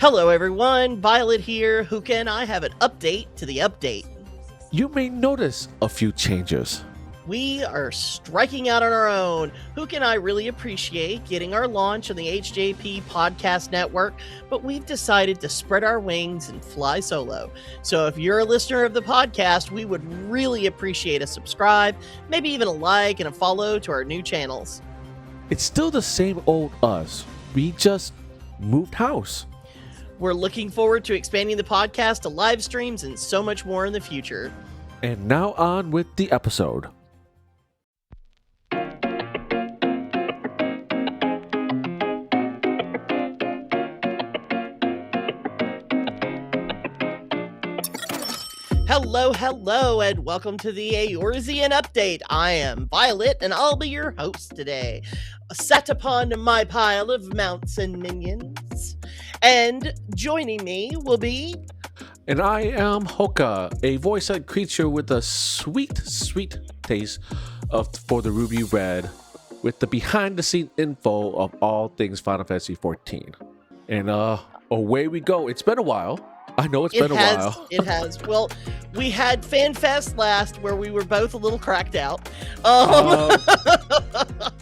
Hello everyone, Violet here. Houka and I have an update to the update. You may notice a few changes. We are striking out on our own. Houka and I really appreciate getting our launch on the HJP podcast network, but we've decided to spread our wings and fly solo. So if you're a listener of the podcast, we would really appreciate a subscribe, maybe even a like and a follow to our new channels. It's still the same old us. We just moved house. We're looking forward to expanding the podcast to live streams and so much more in the future. And now on with the episode. Hello, and welcome to the Eorzean Update. I am Violet, and I'll be your host today. Sat upon my pile of mounts and minions. And joining me will be... And I am Houka, a voice-like creature with a sweet, sweet taste for the Ruby Red, with the behind-the-scene info of all things Final Fantasy XIV. And away we go. It's been a while. I know it's been a while. It has. Well, we had FanFest last where we were both a little cracked out.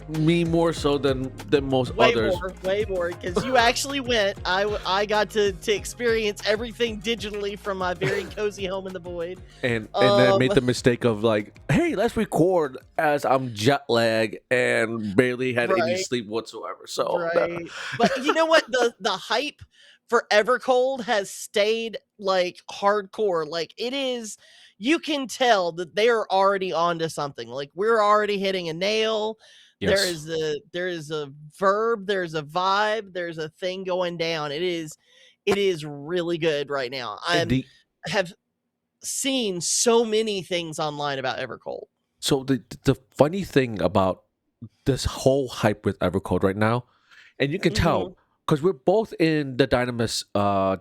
Me more so than most way others. Way more, because you actually went. I got to experience everything digitally from my very cozy home in the void. And then made the mistake of like, hey, let's record as I'm jet lagged and barely had any sleep whatsoever. So, But you know what? The hype for Evercold has stayed like hardcore. Like it is, you can tell that they are already onto something. Like we're already hitting a nail. Yes. There is a verb, there's a vibe, there's a thing going down. It is really good right now. I have seen so many things online about Evercold. So the funny thing about this whole hype with Evercold right now, and you can tell, because we're both in the Dynamis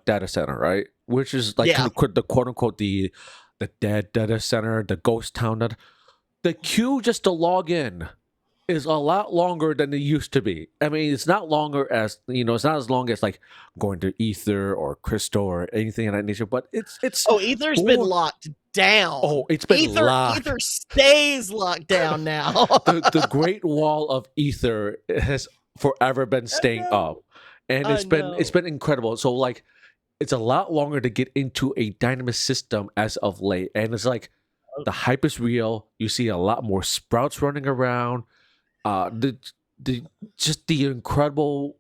data center, right? Which is like the quote unquote the dead data center, the ghost town. The queue just to log in is a lot longer than it used to be. I mean, it's not longer as it's not as long as like going to Ether or Crystal or anything of that nature. But it's Ether's been locked down. Oh, it's been locked. Ether stays locked down now. the Great Wall of Ether has forever been staying up. And it's been incredible. So like, it's a lot longer to get into a Dynamis system as of late, and it's like the hype is real. You see a lot more sprouts running around. The incredible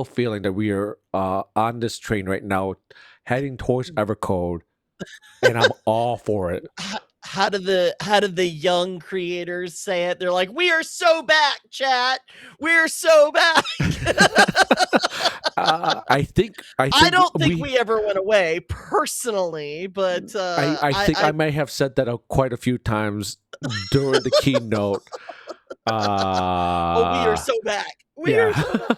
feeling that we are on this train right now, heading towards Evercold, and I'm all for it. How do the young creators say it? They're like, "We are so back, chat. We're so back." I don't think we ever went away personally, but I think I may have said that quite a few times during the keynote. We are so back. We are so back.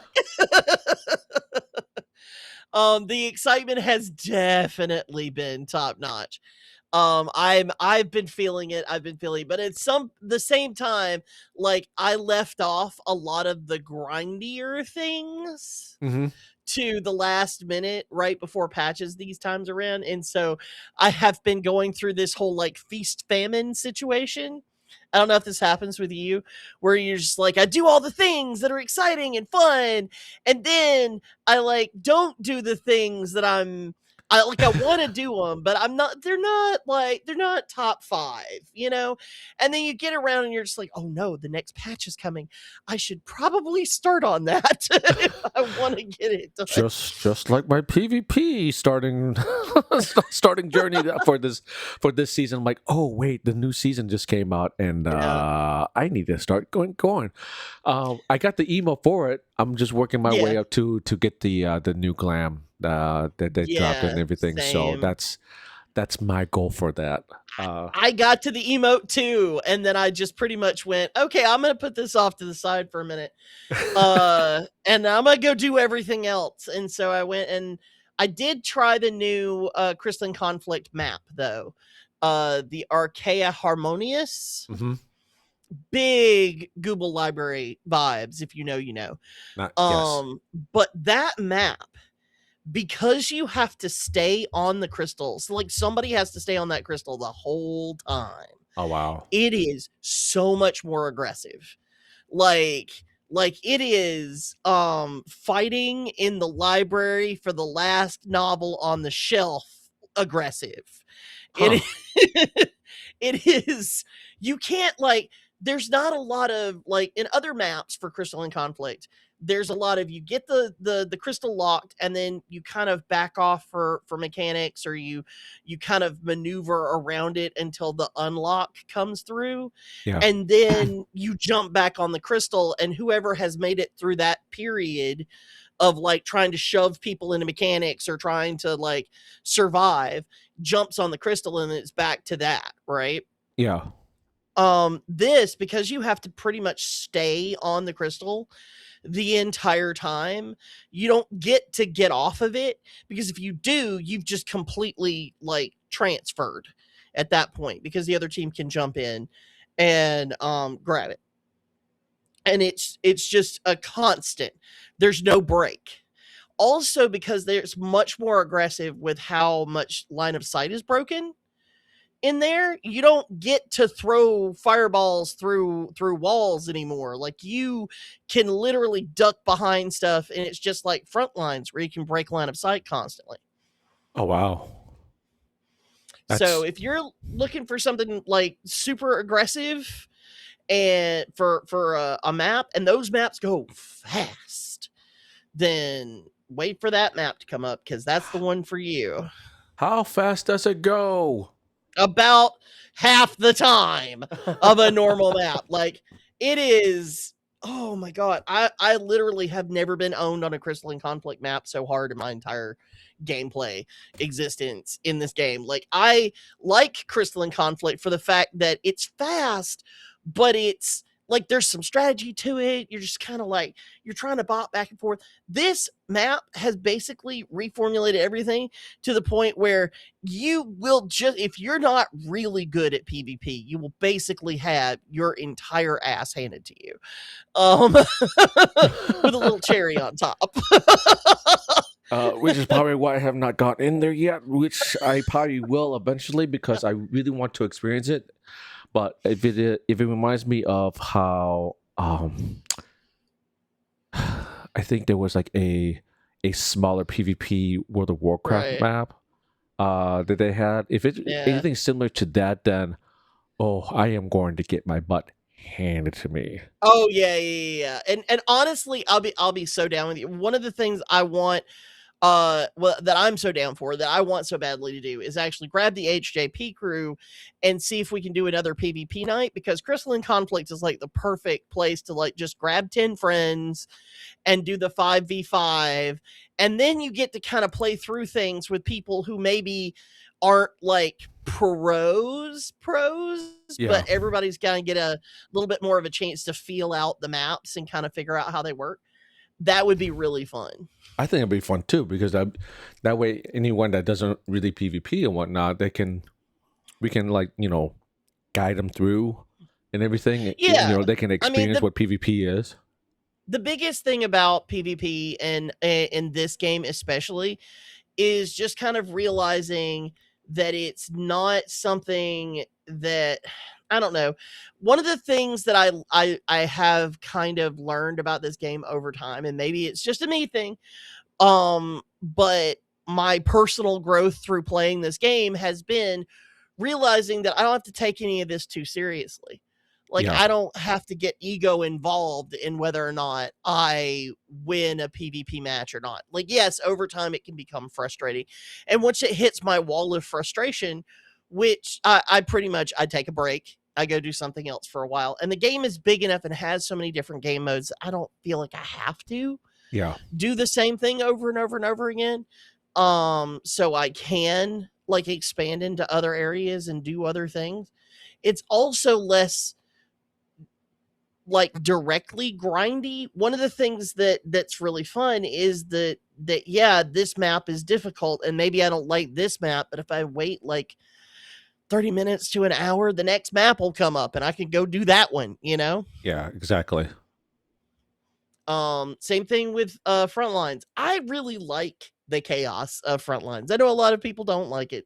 The excitement has definitely been top notch. I've been feeling it. But at the same time, like I left off a lot of the grindier things to the last minute right before patches these times around. And so I have been going through this whole like feast famine situation. I don't know if this happens with you, where you're just like, I do all the things that are exciting and fun, and then I like don't do the things that I want to do them, but they're not top 5, and then you get around and you're just like, oh no, the next patch is coming. I should probably start on that if I want to get it done. Just like my PvP starting journey for this season. I'm like, oh wait, the new season just came out, and I need to start going. I got the email for it. I'm just working my way up to get the new glam that they dropped and everything. Same. So that's my goal for that. I got to the emote too, and then I just pretty much went, okay, I'm gonna put this off to the side for a minute, and I'm gonna go do everything else. And so I went and I did try the new Crystalline Conflict map though, the Archaea Harmonious. Big Google library vibes, if you know, you know. Yes. But that map because you have to stay on the crystals, like somebody has to stay on that crystal the whole time. Oh wow. It is so much more aggressive. Like it is fighting in the library for the last novel on the shelf aggressive. Huh. It it is, you can't like, there's not a lot of like in other maps for Crystalline Conflict. There's a lot of, you get the crystal locked and then you kind of back off for mechanics, or you kind of maneuver around it until the unlock comes through, Yeah. and then you jump back on the crystal, and whoever has made it through that period of like trying to shove people into mechanics or trying to like survive jumps on the crystal, and it's back to that, right? Yeah. This, because you have to pretty much stay on the crystal the entire time, you don't get off of it, because if you do, you've just completely like transferred at that point, because the other team can jump in and grab it. And it's just a constant. There's no break. Also, because there's much more aggressive with how much line of sight is broken in there, you don't get to throw fireballs through walls anymore. Like, you can literally duck behind stuff, and it's just like front lines where you can break line of sight constantly. Oh wow. So That's if you're looking for something like super aggressive and for a map, and those maps go fast, then wait for that map to come up, because that's the one for you. how fast does it go? About half the time of a normal map. Like, it is, oh my god. I literally have never been owned on a Crystalline Conflict map so hard in my entire gameplay existence in this game. Like, I like Crystalline Conflict for the fact that it's fast, but it's like there's some strategy to it. You're just kind of like, you're trying to bop back and forth. This map has basically reformulated everything to the point where you will just, if you're not really good at PvP, you will basically have your entire ass handed to you, with a little cherry on top. Which is probably why I have not got in there yet, which I probably will eventually because I really want to experience it. But if it reminds me of how I think there was like a smaller PvP World of Warcraft Right. map that they had. If it's Yeah. anything similar to that, then I am going to get my butt handed to me. Oh yeah. And honestly, I'll be so down with you. One of the things I want, well, that I'm so down for, that I want so badly to do, is actually grab the HJP crew and see if we can do another PvP night, because Crystalline Conflict is like the perfect place to like just grab 10 friends and do the 5v5, and then you get to kind of play through things with people who maybe aren't like pros, Yeah, but everybody's going to get a little bit more of a chance to feel out the maps and kind of figure out how they work. That would be really fun. I think it'd be fun too because that way anyone that doesn't really PvP and whatnot, we can like guide them through and everything. Yeah. They can I mean, experience what PvP is. the biggest thing about PvP and in this game especially is just kind of realizing that it's not something that, I don't know. One of the things that I have kind of learned about this game over time, and maybe it's just a me thing, but my personal growth through playing this game has been realizing that I don't have to take any of this too seriously. Like, Yeah, I don't have to get ego involved in whether or not I win a PvP match or not. Like, yes, over time it can become frustrating. And once it hits my wall of frustration, which I pretty much, I take a break. I go do something else for a while. And the game is big enough and has so many different game modes, I don't feel like I have to yeah, do the same thing over and over and over again. So I can like expand into other areas and do other things. It's also less like directly grindy. One of the things that's really fun is that yeah, this map is difficult and maybe I don't like this map, but if I wait like 30 minutes to an hour, the next map will come up and I can go do that one, you know? yeah, exactly. Same thing with Frontlines. I really like the chaos of Frontlines. I know a lot of people don't like it.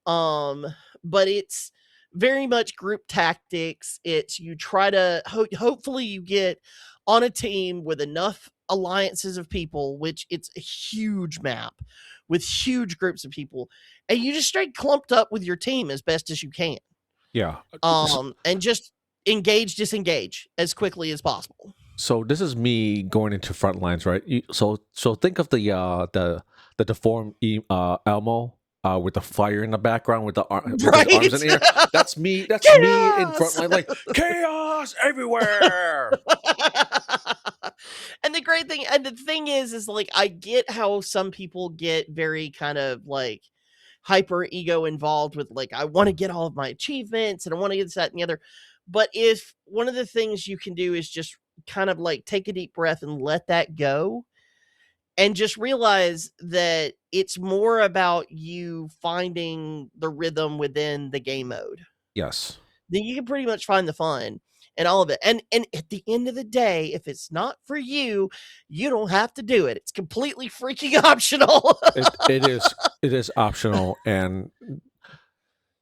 But it's very much group tactics. It's you try to hopefully you get on a team with enough alliances of people, which it's a huge map with huge groups of people, and you just straight clumped up with your team as best as you can. Yeah. And just engage, disengage as quickly as possible. So this is me going into front lines, right? So think of the deformed Elmo with the fire in the background with his arms in the air. That's me. That's me in front Chaos! line, like chaos everywhere. And the great thing, and the thing is like, I get how some people get very kind of like hyper ego involved with like, I want to get all of my achievements and I want to get this, that, and the other. But if one of the things you can do is just kind of like take a deep breath and let that go and just realize that it's more about you finding the rhythm within the game mode, Yes. then you can pretty much find the fun and all of it. And at the end of the day, if it's not for you, you don't have to do it. It's completely freaking optional. It is optional, and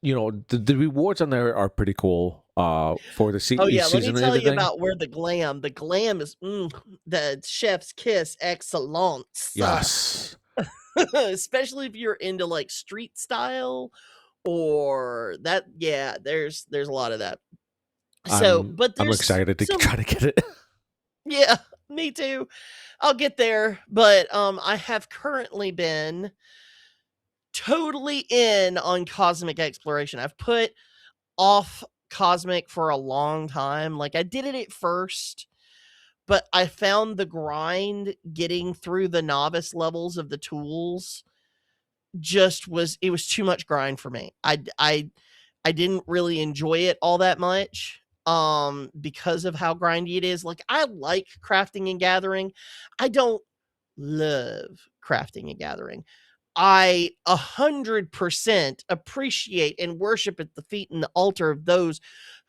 the rewards on there are pretty cool. For the Oh yeah, let me season and tell you everything. about where the glam is the chef's kiss excellence. Yes. Especially if you're into like street style or that, yeah, there's a lot of that. So, but I'm there's excited to some, try to get it. yeah, me too. I'll get there, but I have currently been totally in on cosmic exploration. I've put off cosmic for a long time. Like I did it at first, but I found the grind getting through the novice levels of the tools just was, it was too much grind for me. I didn't really enjoy it all that much because of how grindy it is. Like I like crafting and gathering. I don't love crafting and gathering. I 100% appreciate and worship at the feet and the altar of those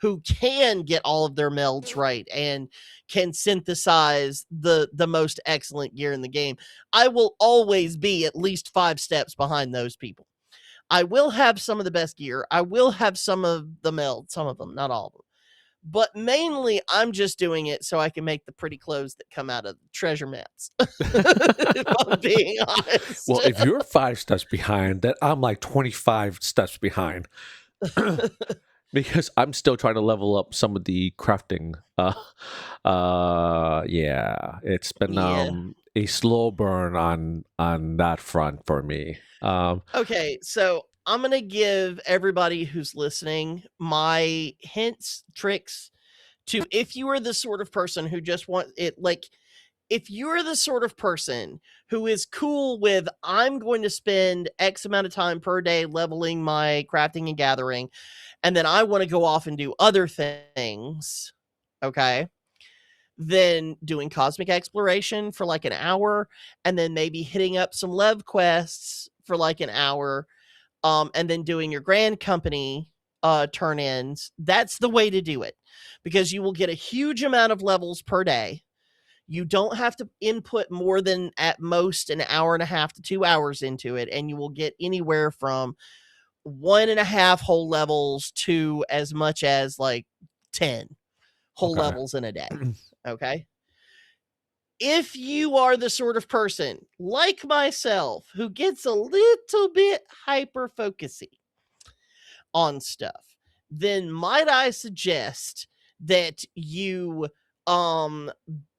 who can get all of their melds right and can synthesize the most excellent gear in the game. I will always be at least 5 steps behind those people. I will have some of the best gear. I will have some of the melds, some of them, not all of them. But mainly, I'm just doing it so I can make the pretty clothes that come out of the treasure maps. If I'm being honest. Well, if you're 5 steps behind, then I'm like 25 steps behind. Because I'm still trying to level up some of the crafting. Yeah, it's been Yeah. a slow burn on that front for me. Okay, so I'm gonna give everybody who's listening my hints, tricks to, if you are the sort of person who just want it, like if you're the sort of person who is cool with, I'm going to spend X amount of time per day leveling my crafting and gathering, and then I want to go off and do other things, okay? Then doing cosmic exploration for like an hour, and then maybe hitting up some lev quests for like an hour, and then doing your grand company turn ins. That's the way to do it because you will get a huge amount of levels per day. You don't have to input more than at most an hour and a half to 2 hours into it, and you will get anywhere from 1.5 whole levels to as much as like 10 whole Okay. levels in a day. Okay. If you are the sort of person like myself who gets a little bit hyper focusy on stuff, then might I suggest that you um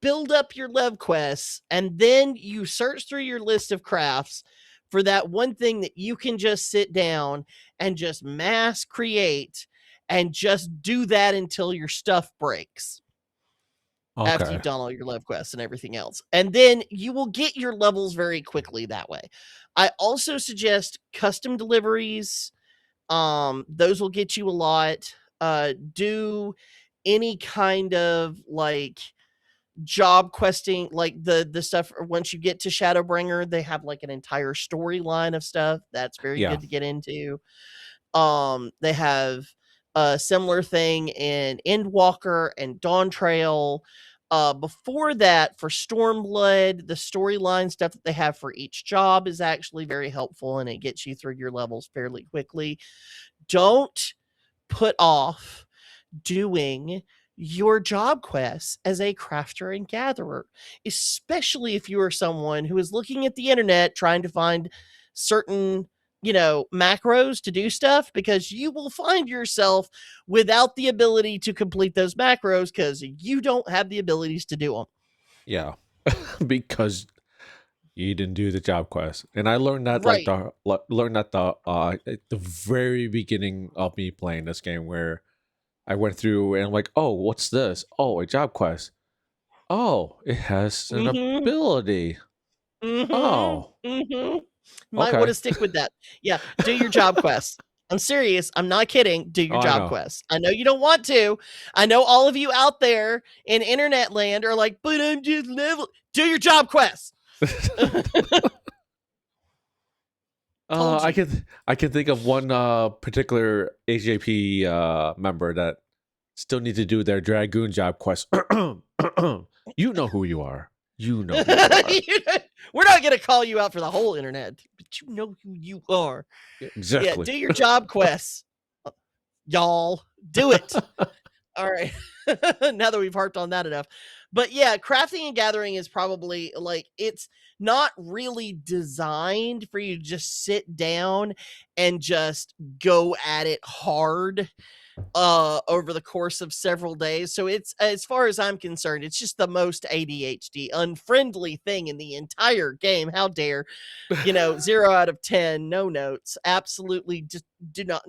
build up your lev quests and then you search through your list of crafts for that one thing that you can just sit down and just mass create and just do that until your stuff breaks after Okay. you've done all your lev quests and everything else. And then you will get your levels very quickly that way. I also suggest custom deliveries. Those will get you a lot. Do any kind of like job questing, like the stuff once you get to Shadowbringer, they have like an entire storyline of stuff that's very Yeah. good to get into. They have a similar thing in Endwalker and Dawn Trail. Before that, for Stormblood, the storyline stuff that they have for each job is actually very helpful, and it gets you through your levels fairly quickly. Don't put off doing your job quests as a crafter and gatherer, especially if you are someone who is looking at the internet trying to find certain, macros to do stuff, because you will find yourself without the ability to complete those macros because you don't have the abilities to do them. Yeah, because you didn't do the job quest, and I learned that Right. at the very beginning of me playing this game, where I went through and I'm like, oh, what's this? Oh, a job quest. Oh, it has an Mm-hmm. ability. Oh, Mm-hmm. Mm-hmm. Might want okay. to stick with that. Yeah, do your job quests. I'm serious. I'm not kidding. Do your Oh, I job know. quests. I know you don't want to. I know all of you out there in internet land are like, but I'm just level. Do your job quests. Told I you. can think of one particular AJP member that still need to do their dragoon job quest. You know who you are. You know who you are. We're not going to call you out for the whole internet, but you know who you are. Yeah, Exactly. do your job quests. Y'all, do it. All right. Now that we've harped on that enough. But yeah, crafting and gathering is probably like, it's not really designed for you to just sit down and just go at it hard over the course of several days. So it's, as far as I'm concerned, it's just the most ADHD unfriendly thing in the entire game. How dare, 0 out of 10, no notes. Absolutely just do not.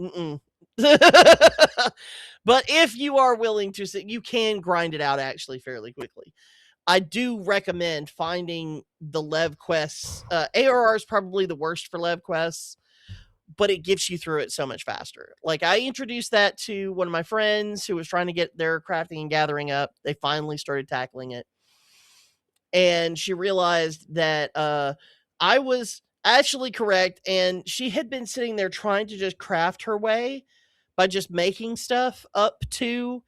But if you are willing to sit, you can grind it out actually fairly quickly. I do recommend finding the Lev quests. ARR is probably the worst for Lev quests, but it gets you through it so much faster. Like, I introduced that to one of my friends who was trying to get their crafting and gathering up. They finally started tackling it. And she realized that I was actually correct. And she had been sitting there trying to just craft her way by just making stuff up to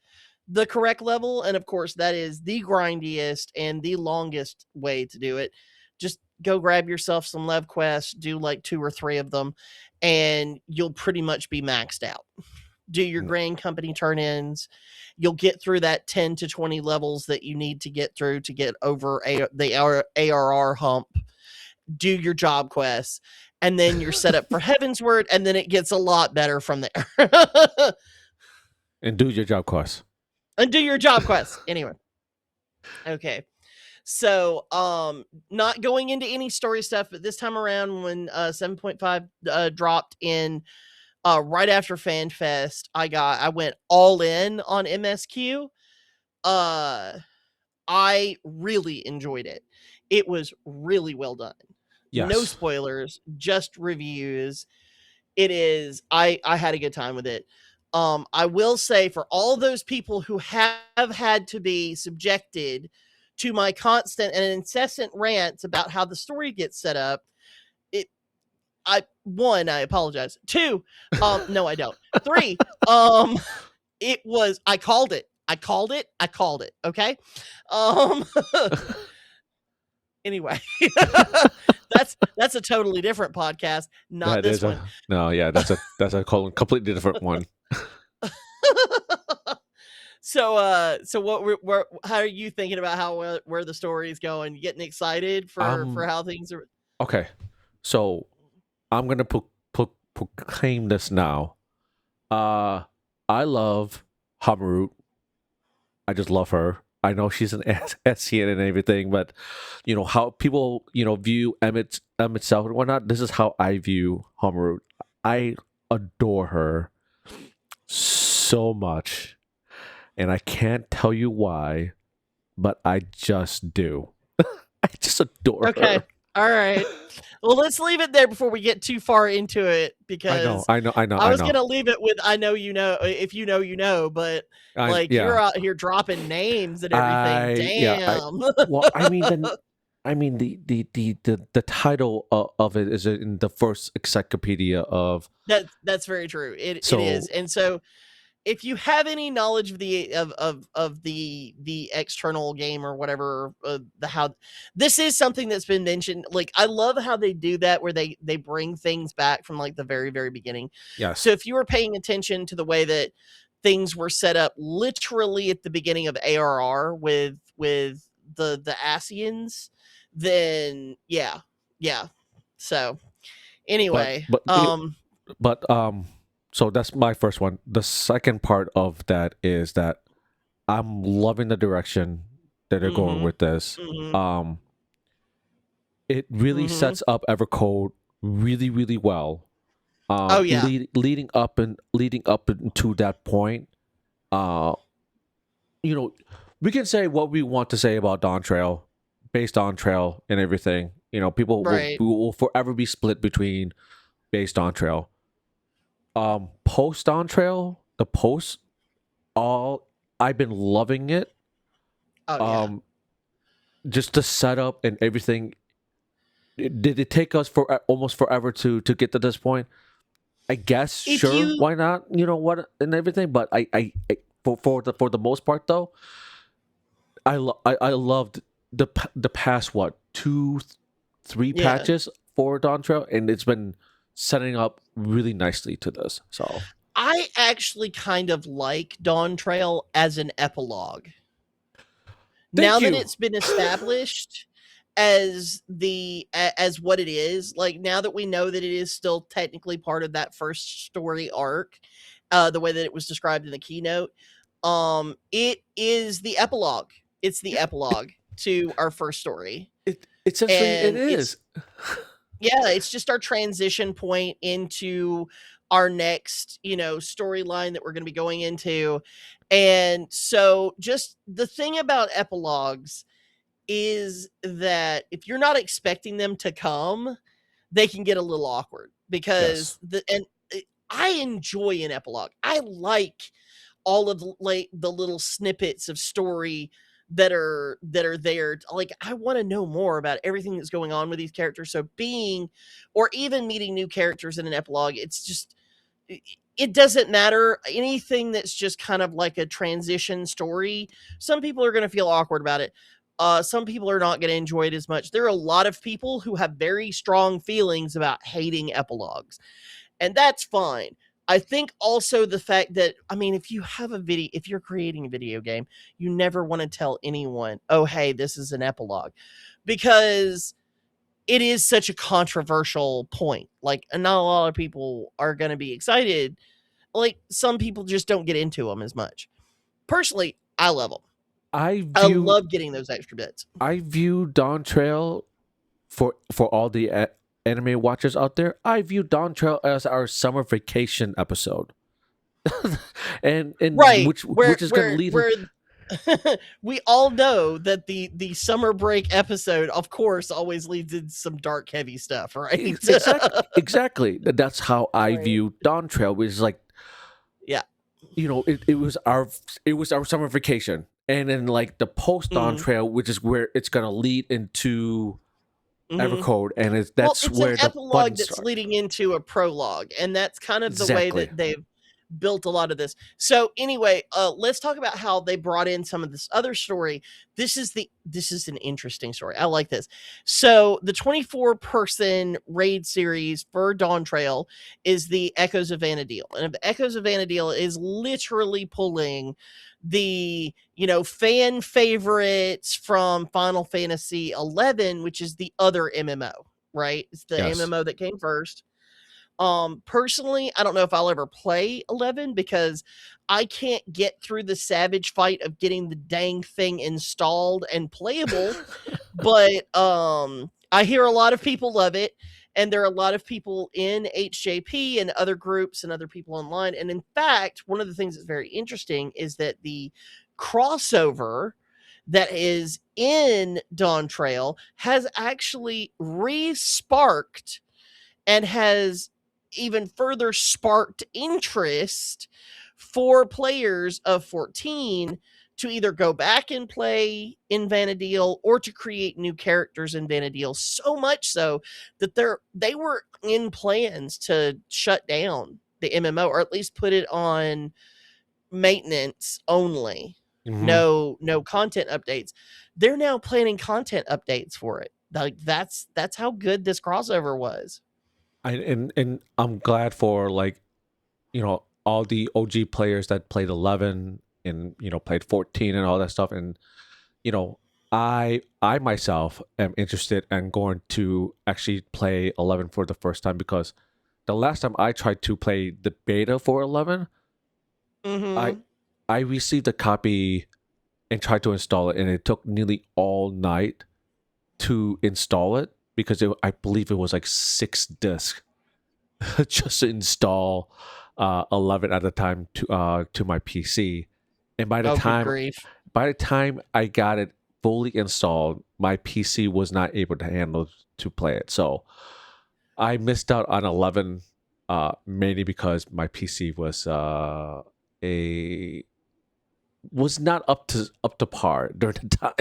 the correct level. And of course, that is the grindiest and the longest way to do it. Just go grab yourself some Lev quests, do like 2 or 3 of them, and you'll pretty much be maxed out. Do your grain company turn ins. You'll get through that 10 to 20 levels that you need to get through to get over the ARR hump. Do your job quests, and then you're set up for Heaven's Word, and then it gets a lot better from there. And do your job quest. And do your job quests. Anyway. Okay. So, not going into any story stuff, but this time around when 7.5 dropped in right after FanFest, I went all in on MSQ. I really enjoyed it. It was really well done. No Yes. spoilers, just reviews. It is, I had a good time with it. I will say, for all those people who have had to be subjected to my constant and incessant rants about how the story gets set up, I apologize. 2, no, I don't. 3, it was, I called it. I called it. Okay. Um, anyway, that's a totally different podcast, not That this is one. that's a completely different one. So how are you thinking about where the story is going? You getting excited for how things are? Okay, so I'm gonna proclaim this now. I love Hamaru. I just love her. I know she's an SCN and everything, but how people view Emmett Self and whatnot. This is how I view Hamaru. I adore her so much, and I can't tell you why, but I just do. I just adore her. All right. Well, let's leave it there before we get too far into it, because I know. I was gonna leave it with, I know you know, if you know you know, but like, you're out here dropping names and everything. Damn. Well, I mean the title of it is in the first encyclopedia of. That's very true. It is, and so if you have any knowledge of the external game or whatever, the how this is something that's been mentioned. Like, I love how they do that, where they bring things back from like the very beginning. So Yes. if you were paying attention to the way that things were set up literally at the beginning of ARR with the Asians, then yeah. So But anyway, but but so that's my first one. The second part of that is that I'm loving the direction that they're going mhm, with this. mhm, Um it really mhm. sets up Evercode really well. Oh yeah, Leading up into that point. Uh you know, we can say what we want to say about Dawn Trail, based on Trail and everything. People right. will forever be split between based on Trail. Post on Trail, the post, all I've been loving it. Oh yeah. Um, just the setup and everything. Did it take us for almost forever to get to this point? I guess, If sure, you why not? You know what, and everything. But I for the most part though, I loved the past, what, two, three yeah, patches for Dawn Trail, and it's been setting up really nicely to this. So I actually kind of like Dawn Trail as an epilogue. thank Now that you. it's been established as as what it is, like now that we know that it is still technically part of that first story arc, the way that it was described in the keynote, it is the epilogue. It's the epilogue to our first story. It essentially it And it's is. yeah, it's just our transition point into our next, storyline that we're going to be going into. And so just the thing about epilogues is that if you're not expecting them to come, they can get a little awkward Yes. because I enjoy an epilogue. I like all of the little snippets of story that are there. Like, I want to know more about everything that's going on with these characters. So being or even meeting new characters in an epilogue, it's just it doesn't matter. Anything that's just kind of like a transition story, some people are going to feel awkward about it. Some people are not going to enjoy it as much. There are a lot of people who have very strong feelings about hating epilogues, and that's fine. I think also the fact that, I mean, if you're creating a video game, you never want to tell anyone, oh, hey, this is an epilogue, because it is such a controversial point. Like, not a lot of people are going to be excited. Like, some people just don't get into them as much. Personally, I love them. I I view love getting those extra bits. I view Dawn Trail, for all the anime watchers out there. I view Dawn Trail as our summer vacation episode, and Right. which is going to lead. Where we all know that the summer break episode, of course, always leads into some dark, heavy stuff, right? Exactly. That's how I Right. view Dawn Trail, which is like, Yeah. it was our summer vacation, and then like the post Dawn Mhm. Trail, which is where it's gonna lead into Mhm. Evercode, and Well, that's it's an where the fun epilogue that's starts. leading into a prologue, and that's kind of the way Exactly. that they've built a lot of this. So anyway, let's talk about how they brought in some of this other story. This is an interesting story. I like this. So the 24-person raid series for Dawn Trail is the Echoes of Vanadil. And the Echoes of Vanadil is literally pulling the fan favorites from Final Fantasy 11, which is the other MMO, right? It's the Yes. MMO that came first. Personally, I don't know if I'll ever play 11 because I can't get through the savage fight of getting the dang thing installed and playable. But I hear a lot of people love it, and there are a lot of people in HJP and other groups and other people online. And in fact, one of the things that's very interesting is that the crossover that is in Dawn Trail has actually re-sparked and has even further sparked interest for players of 14 to either go back and play in Vanadil or to create new characters in Vanadil, so much so that they were in plans to shut down the MMO, or at least put it on maintenance only, Hmm. no content updates. They're now planning content updates for it. Like that's how good this crossover was. And I'm glad for, like, all the OG players that played 11 and played 14 and all that stuff. And you know I myself am interested and going to actually play 11 for the first time, because the last time I tried to play the beta for 11, I Mhm. I received a copy and tried to install it, and it took nearly all night to install it, because I believe it was like 6 discs just to install 11 at the time to my PC. And Oh, good grief. by the time I got it fully installed, my PC was not able to handle to play it. So I missed out on 11, mainly because my PC a was not up to par during the time.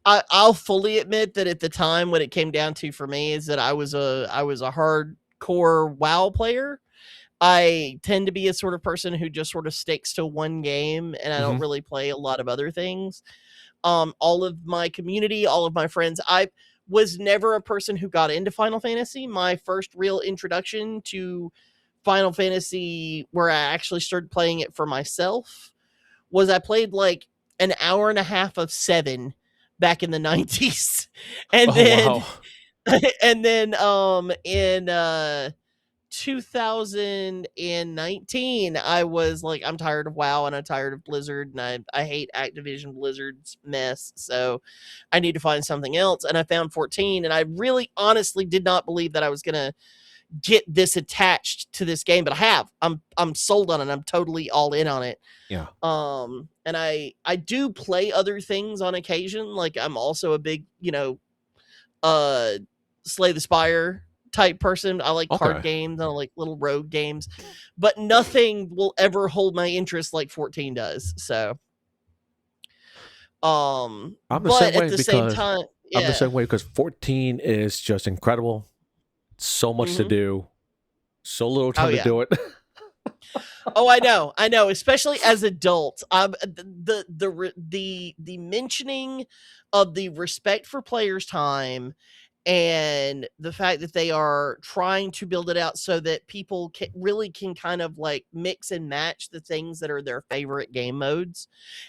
I'll fully admit that at the time when it came down to for me is that I was a hardcore WoW player. I tend to be a sort of person who just sort of sticks to one game and I don't Hmm. really play a lot of other things. All of my community, all of my friends, I was never a person who got into Final Fantasy. My first real introduction to Final Fantasy, where I actually started playing it for myself, was I played like an hour and a half of 7 back in the 90s. And Oh then wow. in 2019, I was like, I'm tired of WoW and I'm tired of Blizzard and I hate Activision Blizzard's mess. So I need to find something else. And I found 14, and I really honestly did not believe that I was gonna get this attached to this game, but I have. I'm sold on it. I'm totally all in on it. Yeah. And I do play other things on occasion. Like I'm also a big, uh Slay the Spire type person. I like card Okay. games, I like little rogue games, but nothing will ever hold my interest like 14 does. So, I'm the but same at way the same because time, I'm the yeah. same way because 14 is just incredible. So much to Mhm. do, so little Oh time to yeah. do it. Oh, I know. Especially as adults, the mentioning of the respect for players' time and the fact that they are trying to build it out so that people really can kind of like mix and match the things that are their favorite game modes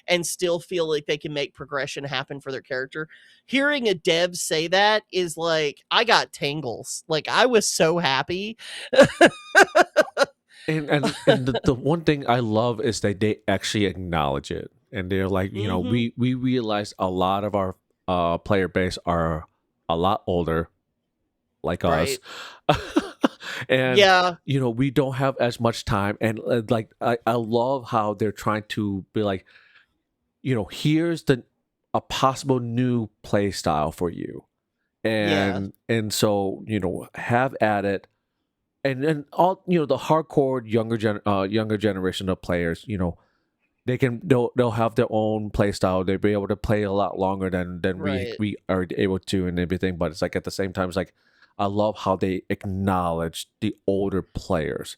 and still feel like they can make progression happen for their character. Hearing a dev say that is like I got tingles. Like I was so happy. And the one thing I love is that they actually acknowledge it, and they're like, Mhm. we realize a lot of our player base are a lot older, like us, Right. and Yeah. we don't have as much time. And like I love how they're trying to be like, here's the a possible new play style for you, Yeah. and so have at it. And then all the hardcore younger generation of players, they'll have their own play style. They'll be able to play a lot longer than we Right. we are able to and everything. But it's like at the same time, it's like I love how they acknowledge the older players.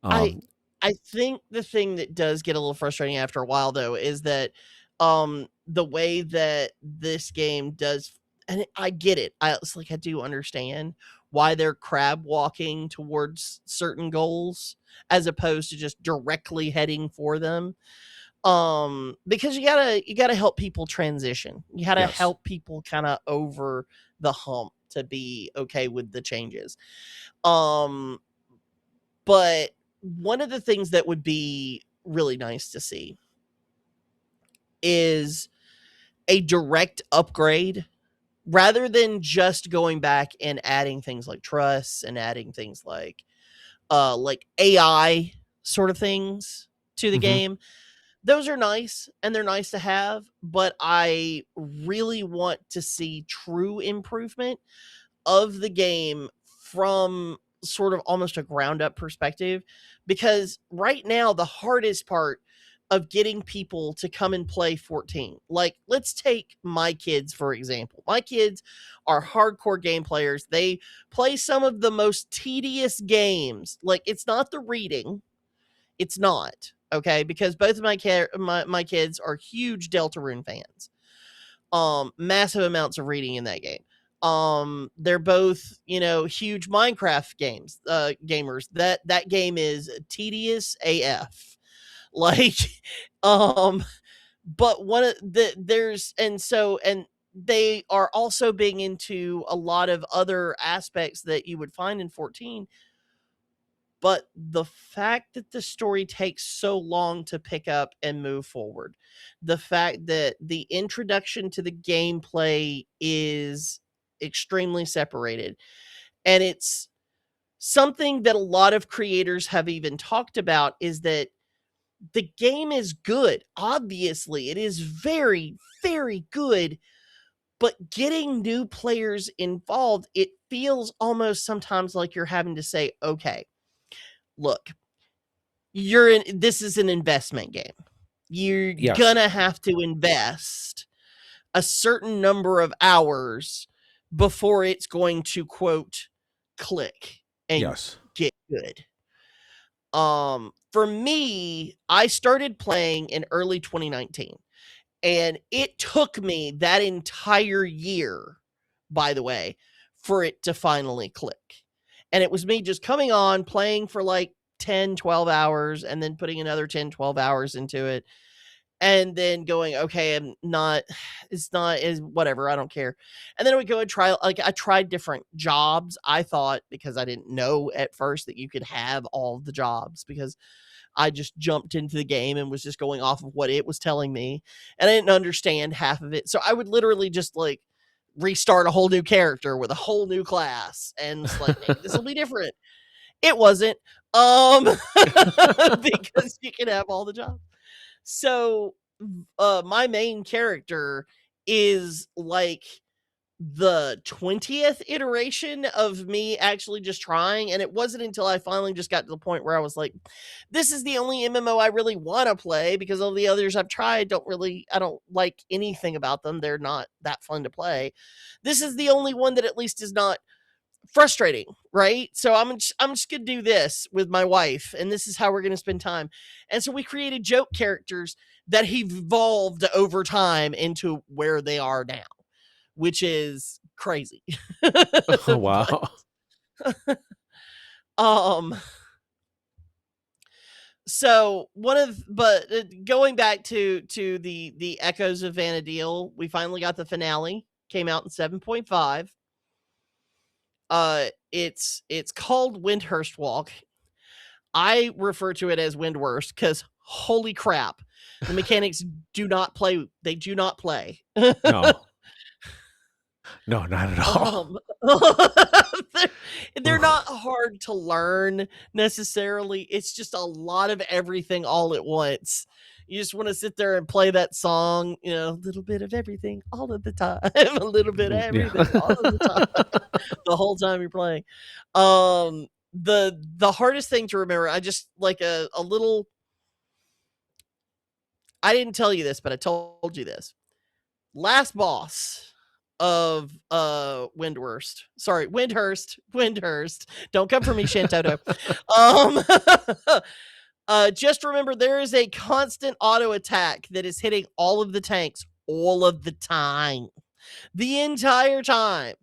I Um, I think the thing that does get a little frustrating after a while though is that the way that this game does, and I get it. It's like I do understand why they're crab walking towards certain goals as opposed to just directly heading for them. Because you gotta help people transition. You gotta yes. help people kind of over the hump to be okay with the changes. Um But one of the things that would be really nice to see is a direct upgrade rather than just going back and adding things like trusts and adding things like AI sort of things to the Hmm. game. Those are nice and they're nice to have, but I really want to see true improvement of the game from sort of almost a ground up perspective, because right now the hardest part of getting people to come and play 14, like let's take my kids for example. My kids are hardcore game players. They play some of the most tedious games. Like it's not the reading, it's not, okay? Because both of my kids are huge Deltarune fans. Massive amounts of reading in that game. They're both, huge Minecraft gamers. That game is tedious AF. Like, um, but one of there's and they are also being into a lot of other aspects that you would find in 14. But the fact that the story takes so long to pick up and move forward, the fact that the introduction to the gameplay is extremely separated, and it's something that a lot of creators have even talked about, is that the game is good. Obviously, it is very, very good, but getting new players involved, it feels almost sometimes like you're having to say, okay, look, this is an investment game. You're Yes. gonna have to invest a certain number of hours before it's going to quote click and Yes. get good. For me, I started playing in early 2019, and it took me that entire year, by the way, for it to finally click. And it was me just coming on, playing for like 10, 12 hours, and then putting another 10, 12 hours into it. And then going, okay, it's not, is whatever, I don't care. And then I would go and try, like, I tried different jobs. I thought, because I didn't know at first that you could have all the jobs, because I just jumped into the game and was just going off of what it was telling me. And I didn't understand half of it. So I would literally just like restart a whole new character with a whole new class. And it's like, maybe this will be different. It wasn't. Because you can have all the jobs. So my main character is like the 20th iteration of me actually just trying, and it wasn't until I finally just got to the point where I was like, this is the only MMO I really want to play, because all the others I've tried I don't like anything about them. They're not that fun to play. This is the only one that at least is not frustrating, right? So I'm just gonna do this with my wife, and this is how we're gonna spend time. And so we created joke characters that evolved over time into where they are now, which is crazy. Oh, but wow. um so one of but going back to the Echoes of Vanadil, we finally got the finale. Came out in 7.5. It's called Windhurst Walk. I refer to it as Windworst because holy crap, the mechanics do not play. They do not play. No. No, not at all. Um, they're, they're not hard to learn necessarily. It's just a lot of everything all at once. You just want to sit there and play that song, a little bit of everything all of the time, a little bit of everything all of the Yeah. time, the whole time you're playing. The hardest thing to remember, I just like a little. I didn't tell you this, but I told you this. Last boss of Windhurst. Sorry, Windhurst. Don't come for me, Shantoto. um just remember, there is a constant auto attack that is hitting all of the tanks all of the time. The entire time.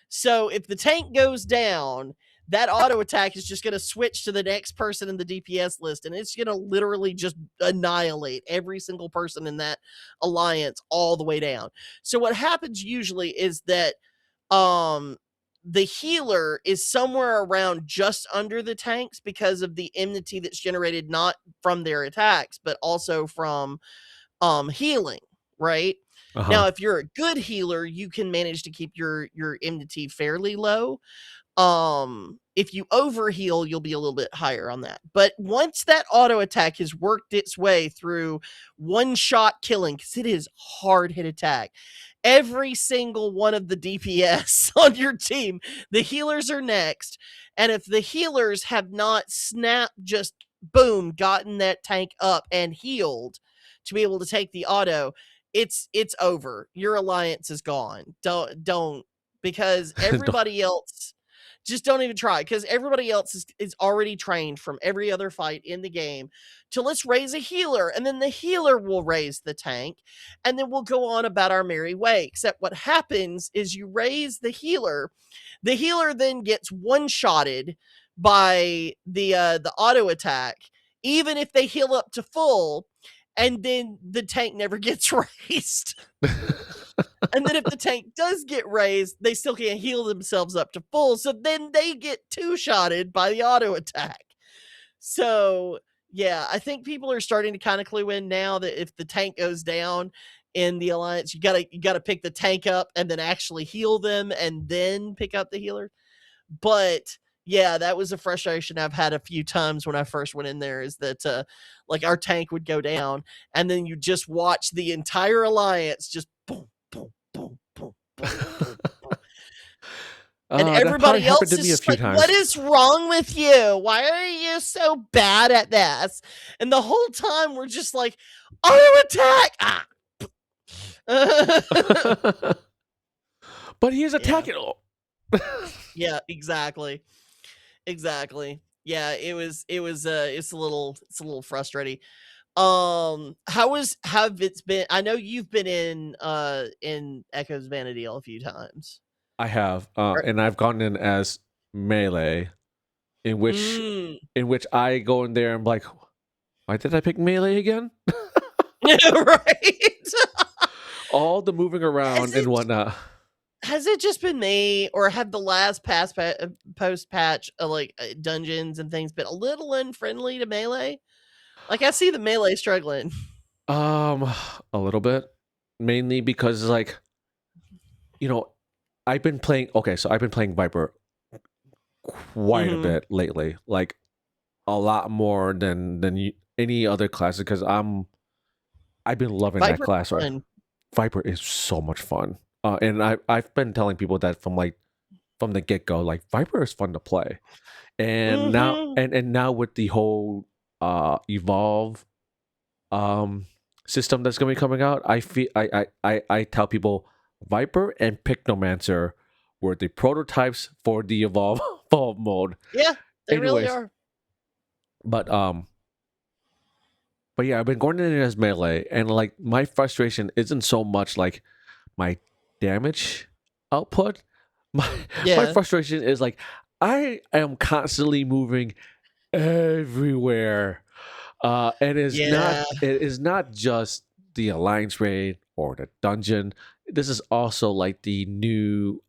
So if the tank goes down, that auto attack is just going to switch to the next person in the DPS list, and it's going to literally just annihilate every single person in that alliance all the way down. So what happens usually is that um the healer is somewhere around just under the tanks because of the enmity that's generated not from their attacks but also from healing, right? Uh-huh. Now, if you're a good healer, you can manage to keep your enmity fairly low. If you overheal, you'll be a little bit higher on that. But once that auto attack has worked its way through one shot killing, because it is hard hit attack, every single one of the DPS on your team, the healers are next. And if the healers have not just boom, gotten that tank up and healed to be able to take the auto, it's over. Your alliance is gone. Don't because Don't- everybody else Just don't even try, because everybody else is already trained from every other fight in the game to let's raise a healer, and then the healer will raise the tank, and then we'll go on about our merry way. Except what happens is you raise the healer then gets one-shotted by the auto attack, even if they heal up to full, and then the tank never gets raised. And then if the tank does get raised, they still can't heal themselves up to full, so then they get two-shotted by the auto attack. So, yeah, I think people are starting to kind of clue in now that if the tank goes down in the alliance, you gotta pick the tank up and then actually heal them and then pick up the healer. But yeah, that was a frustration I've had a few times when I first went in there, is that like our tank would go down and then you just watch the entire alliance just boom, boom, boom, boom, boom, boom, boom. And That probably everybody happened else to is me a just few like, what times. is wrong with you? Why are you so bad at this? And the whole time we're just like, auto attack! Ah! But he is Yeah. attacking. Yeah, exactly. Exactly. Yeah, it's a little frustrating. Have it's been, I know you've been in Echo's Vanadil a few times. I have, Or, and I've gone in as melee, in which mm. I go in there and I'm like, why did I pick melee again? Right. All the moving Has around and it whatnot. has it just been me, or have the last post patch like dungeons and things been a little unfriendly to melee? Like I see the melee struggling. A little bit, mainly because like, you know, I've been playing. Okay, so I've been playing Viper quite a Mhm. bit lately, like a lot more than any other class, because I've been loving that Viper class. Right, fun. Viper is so much fun, and I've been telling people that from the get go, like Viper is fun to play, and now Mhm. and now with the whole evolve um system that's gonna be coming out, I feel I tell people Viper and Picnomancer were the prototypes for the evolve mode. Yeah, they really Anyways, are. but yeah, I've been going in as melee, and like my frustration isn't so much like my damage output. My my Yeah. frustration is like I am constantly moving everywhere. Yeah. It is not just the alliance raid or the dungeon. This is also like the new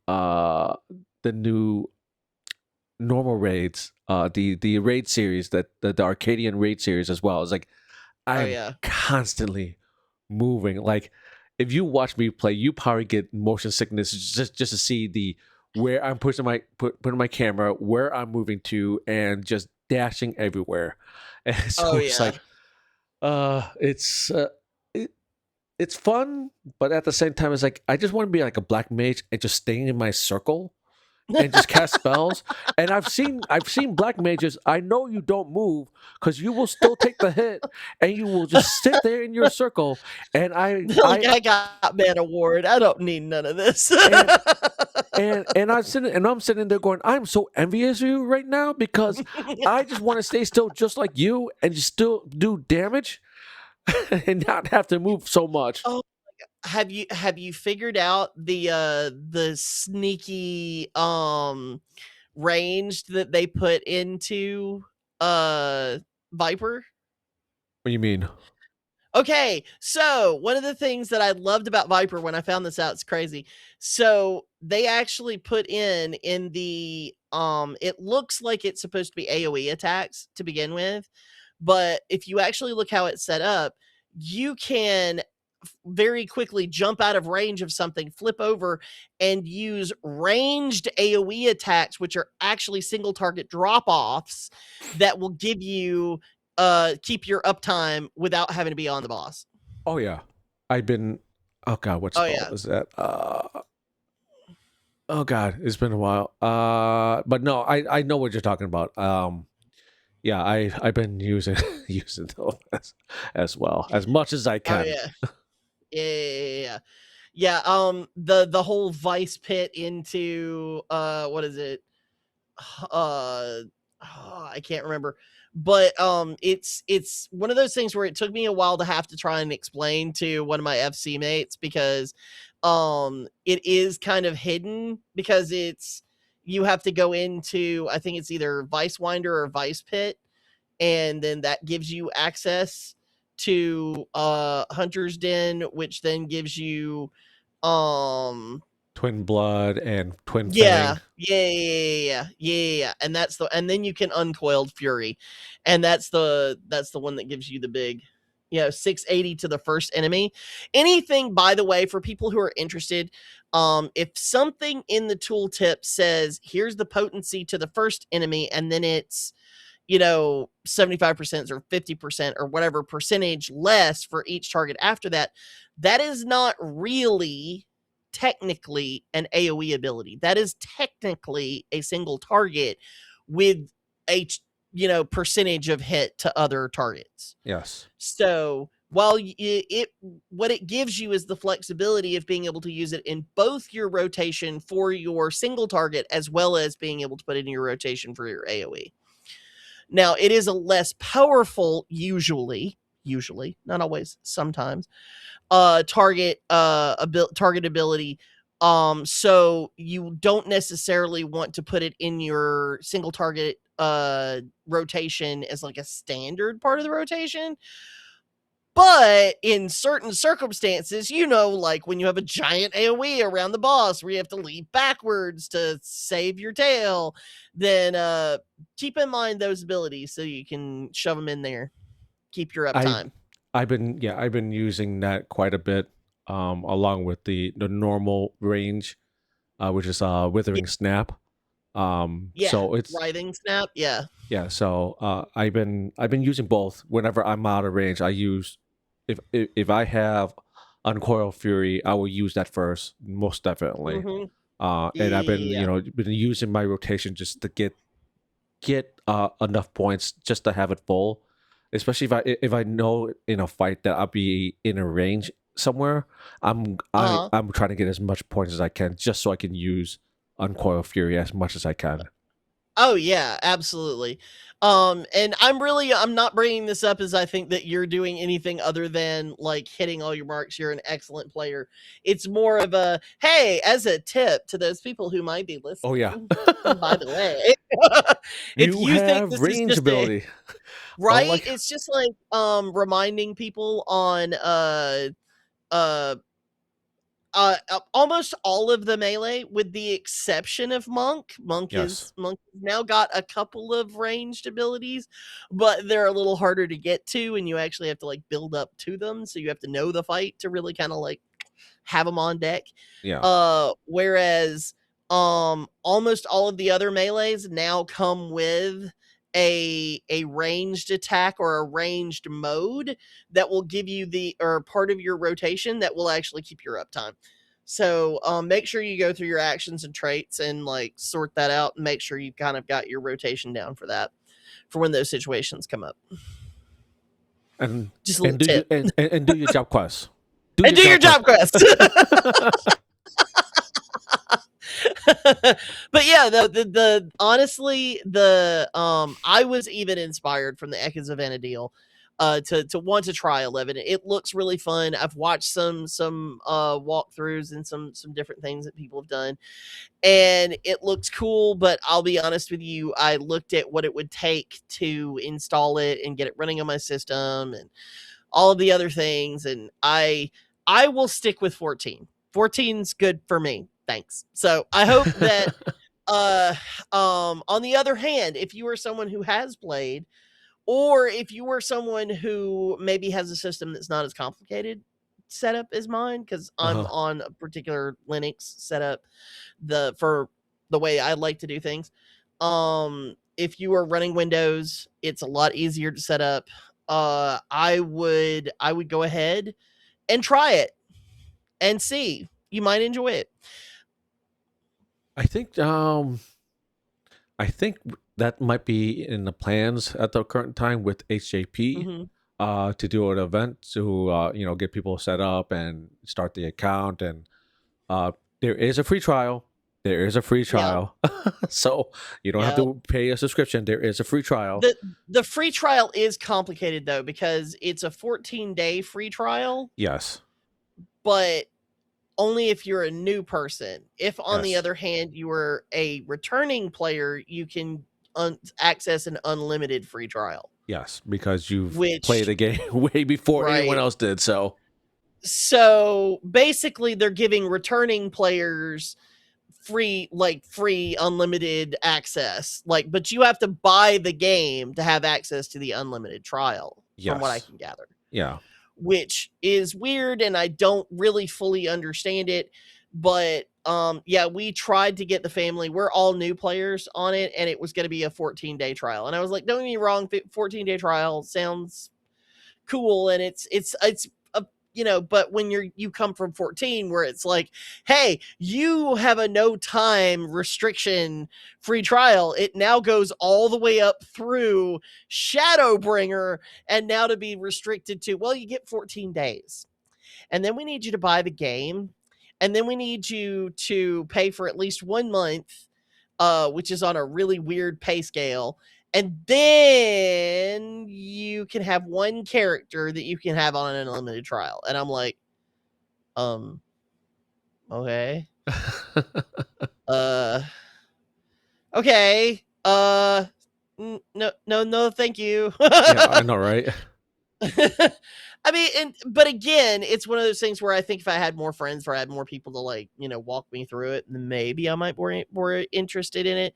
normal raids, the raid series, that the Arcadian raid series as well. It's like I Oh am yeah. constantly moving. Like if you watch me play, you probably get motion sickness just to see the where I'm putting my camera, where I'm moving to, and just dashing everywhere. And Oh so it's yeah. like it's it, it's fun, but at the same time, it's like I just want to be like a black mage and just staying in my circle and just cast spells. And I've seen black mages. I know you don't move because you will still take the hit, and you will just sit there in your circle. And Like, I got man award. I don't need none of this. and I'm sitting there going, I'm so envious of you right now because I just want to stay still just like you and just still do damage and not have to move so much. Oh, have you figured out the sneaky range that they put into uh Viper? What do you mean? Okay, so one of the things that I loved about Viper when I found this out, it's crazy. So they actually put in the it looks like it's supposed to be AoE attacks to begin with, but if you actually look how it's set up, you can very quickly jump out of range of something, flip over, and use ranged AoE attacks, which are actually single target drop offs that will give you keep your uptime without having to be on the boss. Oh yeah, I've been. Oh god, what Oh spell yeah. was that? Oh god, it's been a while. But no, I know what you're talking about. Yeah, I've been using using those as well as much as I Oh can. yeah. Yeah. Yeah, the whole vice pit into what is it? I can't remember, but it's one of those things where it took me a while to have to try and explain to one of my FC mates because it is kind of hidden because it's you have to go into, I think it's either Vice Winder or Vice Pit, and then that gives you access to Hunter's Den, which then gives you um Twin Blood and Twin yeah, Fang. yeah, and that's the and then you can uncoiled fury, and that's the one that gives you the big, 680 to the first enemy. Anything, by the way, for people who are interested, if something in the tooltip says here's the potency to the first enemy, and then it's 75% or 50% or whatever percentage less for each target after that, that is not really technically an AoE ability. That is technically a single target with a percentage of hit to other targets. Yes. So while what it gives you is the flexibility of being able to use it in both your rotation for your single target as well as being able to put it in your rotation for your AoE. Now, it is a less powerful, usually, not always, sometimes, target ability. So you don't necessarily want to put it in your single target rotation as like a standard part of the rotation. But in certain circumstances, like when you have a giant AoE around the boss where you have to leap backwards to save your tail, then keep in mind those abilities so you can shove them in there. Keep your I uptime. I've been using that quite a bit, along with the normal range, which is Yeah, Withering Snap. yeah. So it's Writhing snap. Yeah. yeah. So I've been using both. Whenever I'm out of range, I use if I have Uncoil Fury, I will use that first, most definitely. Mm-hmm. And I've been Yeah. been using my rotation just to get enough points just to have it full. Especially if I know in a fight that I'll be in a range somewhere, Uh-huh. I'm trying to get as much points as I can just so I can use Uncoil Fury as much as I can. Oh yeah, absolutely. And I'm not bringing this up as I think that you're doing anything other than like hitting all your marks. You're an excellent player. It's more of a hey, as a tip to those people who might be Oh yeah. listening. By the way, if You you think have this is range just a ability. right, Unlike it's just like reminding people on uh almost all of the melee, with the exception of Monk. yes. Monk has now got a couple of ranged abilities, but they're a little harder to get to, and you actually have to like build up to them. So you have to know the fight to really kind of like have them on deck. Yeah. Whereas almost all of the other melees now come with a ranged attack or a ranged mode that will give you the or part of your rotation that will actually keep your uptime. So make sure you go through your actions and traits and like sort that out and make sure you've kind of got your rotation down for that for when those situations come up. And Just a little do you tip. and do your job quest. Do And your do your job quest. job quest. But yeah, the honestly, the I was even inspired from the Echoes of Enadil to want to try 11. It looks really fun. I've watched some walkthroughs and some different things that people have done, and it looks cool. But I'll be honest with you, I looked at what it would take to install it and get it running on my system and all of the other things, and I will stick with 14. 14's good for me. Thanks. So I hope that on the other hand, if you are someone who has played, or if you are someone who maybe has a system that's not as complicated setup as mine, because I'm Uh-huh. on a particular Linux setup for the way I like to do things. If you are running Windows, it's a lot easier to set up. I would go ahead and try it and see. You might enjoy it. I think I think that might be in the plans at the current time with HJP, Hmm. to do an event to get people set up and start the account, and there is a free trial. There is a free Yeah. trial. So you don't have Yeah. to pay a subscription. There is a free trial. The free trial is complicated though because it's a 14-day free trial, Yes. but only if you're a new person. If on the Yes. other hand you are a returning player, you can access an unlimited free trial. Yes, because you've played Which, the game way before anyone right. else did. So basically they're giving returning players free unlimited access, but you have to buy the game to have access to the unlimited trial, from what I Yes. can gather, Yeah. which is weird and I don't really fully understand it. But yeah, we tried to get the family, we're all new players on it, and it was going to be a 14-day trial, and I was like, don't get me wrong, 14-day trial sounds cool, and it's a, but when you come from 14 where it's like, hey, you have a no time restriction free trial, it now goes all the way up through Shadowbringer, and now to be restricted to, well, you get 14 days, and then we need you to buy the game, and then we need you to pay for at least 1 month, which is on a really weird pay scale. And then you can have one character that you can have on an unlimited trial. And I'm like, okay. Uh, okay. No, thank you. Yeah, I know, right? I mean, but again, it's one of those things where I think if I had more friends, or I had more people to walk me through it, then maybe I might be more interested in it.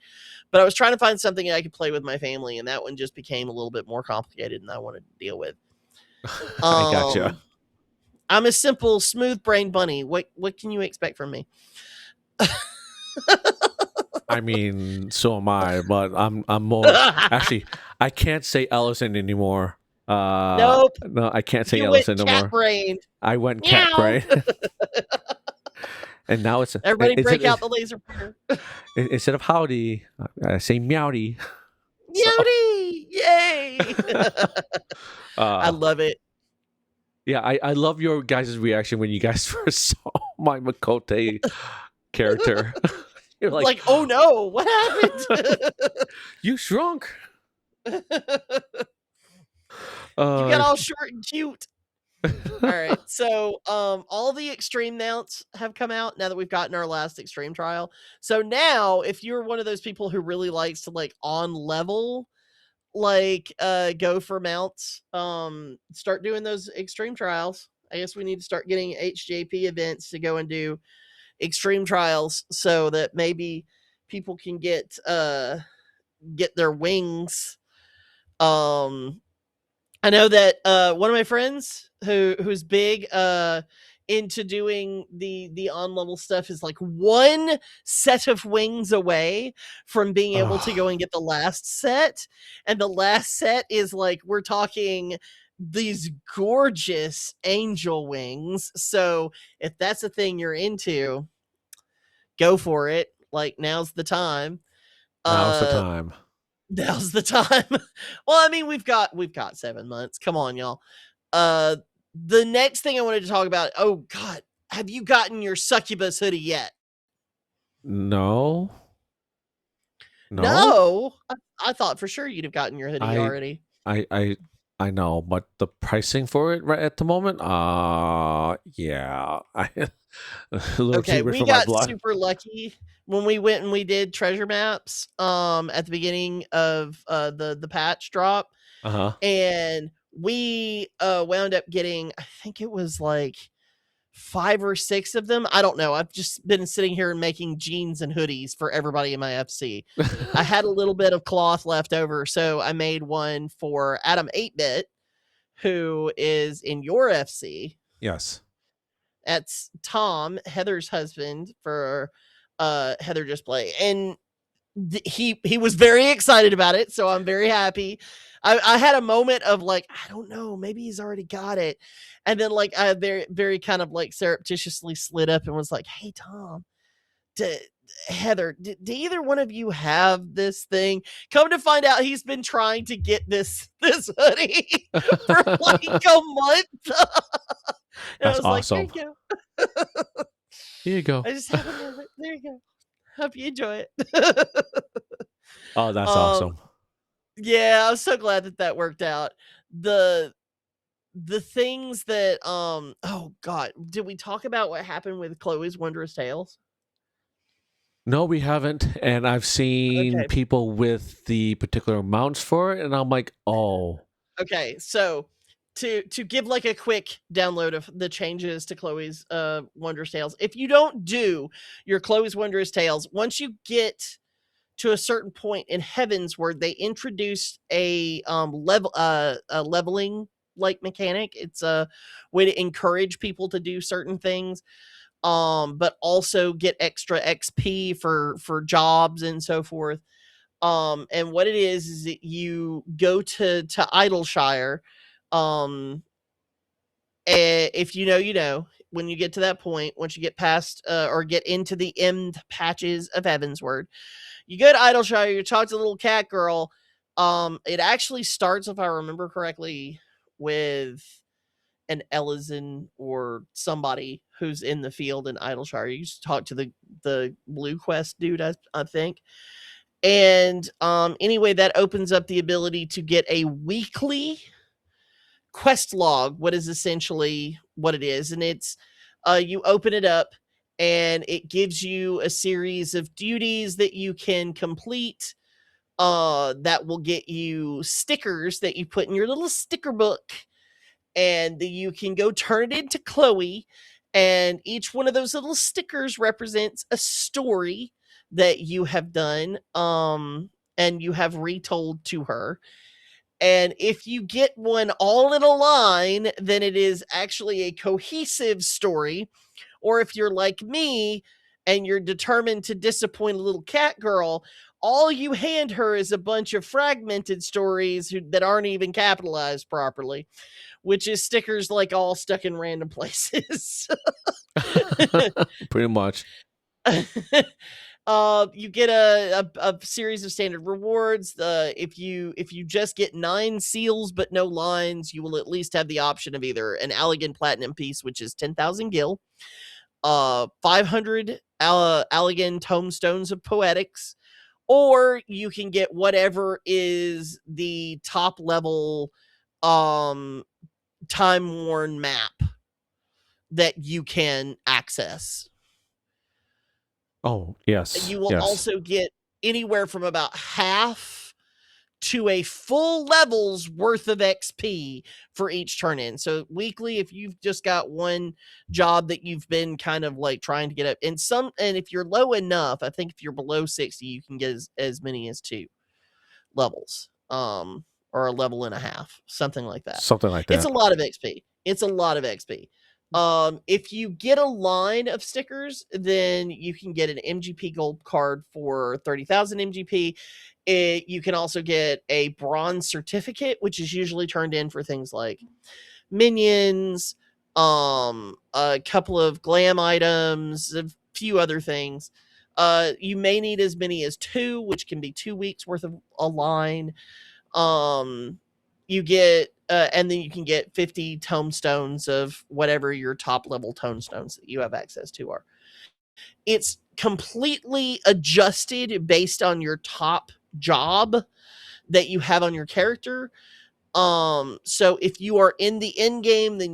But I was trying to find something I could play with my family, and that one just became a little bit more complicated than I wanted to deal with. I gotcha. I'm a simple, smooth brain bunny. What can you expect from me? I mean, so am I, but I'm more actually I can't say Ellison anymore. Nope. No, I can't say You went Ellison cat anymore. brain. I went cat Meow. brain. And now it's Everybody break out the laser pointer. Instead of howdy, I say meowdy. Meowdy! Yay! I love it. Yeah, I love your guys' reaction when you guys first saw my Makote character. You're like, oh no, what happened? You shrunk. You got all short and cute. All right, so all the extreme mounts have come out now that we've gotten our last extreme trial. So now, if you're one of those people who really likes to on level, go for mounts, start doing those extreme trials. I guess we need to start getting HJP events to go and do extreme trials so that maybe people can get their wings. I know that one of my friends who's big into doing the on level stuff is like one set of wings away from being able to go and get the last set, and the last set is we're talking these gorgeous angel wings. So if that's a thing you're into, go for it. Now's the time. Now's the time. Now's the time. Well, I mean, we've got 7 months. Come on, y'all. The next thing I wanted to talk about. Oh God, have you gotten your succubus hoodie yet? No. No. I thought for sure you'd have gotten your hoodie already. I know, but the pricing for it right at the moment, yeah, a little Okay, cheaper we for my got blood. super lucky when we went and we did treasure maps at the beginning of the patch drop. And we wound up getting, I think it was 5 or 6 of them. I don't know. I've just been sitting here and making jeans and hoodies for everybody in my FC. I had a little bit of cloth left over, so I made one for Adam 8-Bit, who is in your FC. Yes. That's Tom, Heather's husband, for Heather Just Play. And he was very excited about it, so I'm very happy. I had a moment of I don't know, maybe he's already got it. And then I very, very kind of surreptitiously slid up and was like, hey, Tom, Heather, do either one of you have this thing? Come to find out, he's been trying to get this hoodie for a month. That's awesome. There you go. Here you go. I just haven't had it. There you go. Hope you enjoy it. Oh, that's um, awesome. yeah, I'm so glad that that worked out. The the things that oh god, did we talk about what happened with Chloe's Wondrous Tales? No, we haven't, and I've seen Okay. people with the particular amounts for it, and I'm like, oh, Okay, so to give like a quick download of the changes to Chloe's Wondrous Tales. If you don't do your Chloe's Wondrous Tales, once you get to a certain point in Heavensward, they introduced a leveling like mechanic. It's a way to encourage people to do certain things, but also get extra XP for jobs and so forth. And what it is that you go to Idleshire. If you know, you know. When you get to that point, once you get past or get into the end patches of Heavensward, you go to Idleshire, you talk to the little cat girl. It actually starts, if I remember correctly, with an Ellison or somebody who's in the field in Idleshire. You just talk to the Blue Quest dude, I think. And anyway, that opens up the ability to get a weekly quest log, what is essentially what it is. And it's you open it up and it gives you a series of duties that you can complete that will get you stickers that you put in your little sticker book, and you can go turn it into Chloe. And each one of those little stickers represents a story that you have done, and you have retold to her. And if you get one all in a line, then it is actually a cohesive story. Or if you're like me and you're determined to disappoint a little cat girl, all you hand her is a bunch of fragmented stories that aren't even capitalized properly, which is stickers like all stuck in random places. pretty much. You get a series of standard rewards. If you just get 9 seals but no lines, you will at least have the option of either an Allegan Platinum piece, which is 10,000 gil, 500 Allegan Tomestones of Poetics, or you can get whatever is the top level um time worn map that you can access. Oh, yes, You will yes. also get anywhere from about half to a full level's worth of XP for each turn in. So weekly, if you've just got one job that you've been kind of like trying to get up, and if you're low enough, I think if you're below 60, you can get as many as 2 levels. Or a level and a half, something like that. Something like It's a that. lot of XP. It's a lot of XP. If you get a line of stickers, then you can get an MGP gold card for 30,000 MGP. You can also get a bronze certificate, which is usually turned in for things like minions, a couple of glam items, a few other things. You may need as many as 2, which can be 2 weeks worth of a line. You get and then you can get 50 tomestones of whatever your top level tomestones that you have access to are. It's completely adjusted based on your top job that you have on your character. So if you are in the end game, then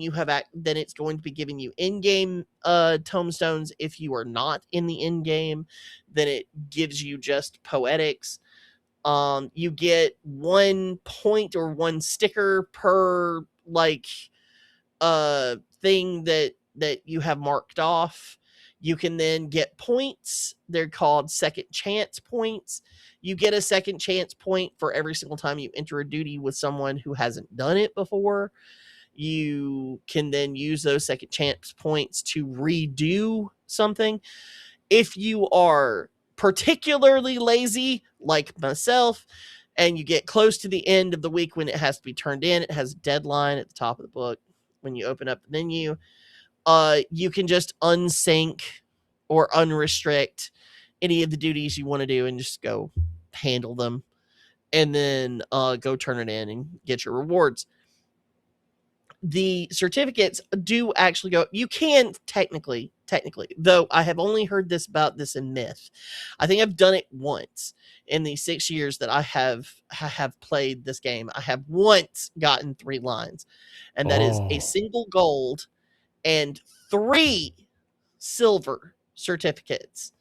then it's going to be giving you in game tomestones. If you are not in the end game, then it gives you just poetics. You get 1 point or 1 sticker per like thing that you have marked off. You can then get points. They're called second chance points. You get a second chance point for every single time you enter a duty with someone who hasn't done it before. You can then use those second chance points to redo something. If you are particularly lazy, like myself, and you get close to the end of the week when it has to be turned in, it has a deadline at the top of the book. When you open up the menu, you can just unsync or unrestrict any of the duties you want to do and just go handle them, and then go turn it in and get your rewards. the certificates do actually go. You can technically, though I have only heard this about this in myth. I think I've done it once in the 6 years that I have played this game. I have once gotten 3 lines, and that is a Oh. single gold and 3 silver certificates.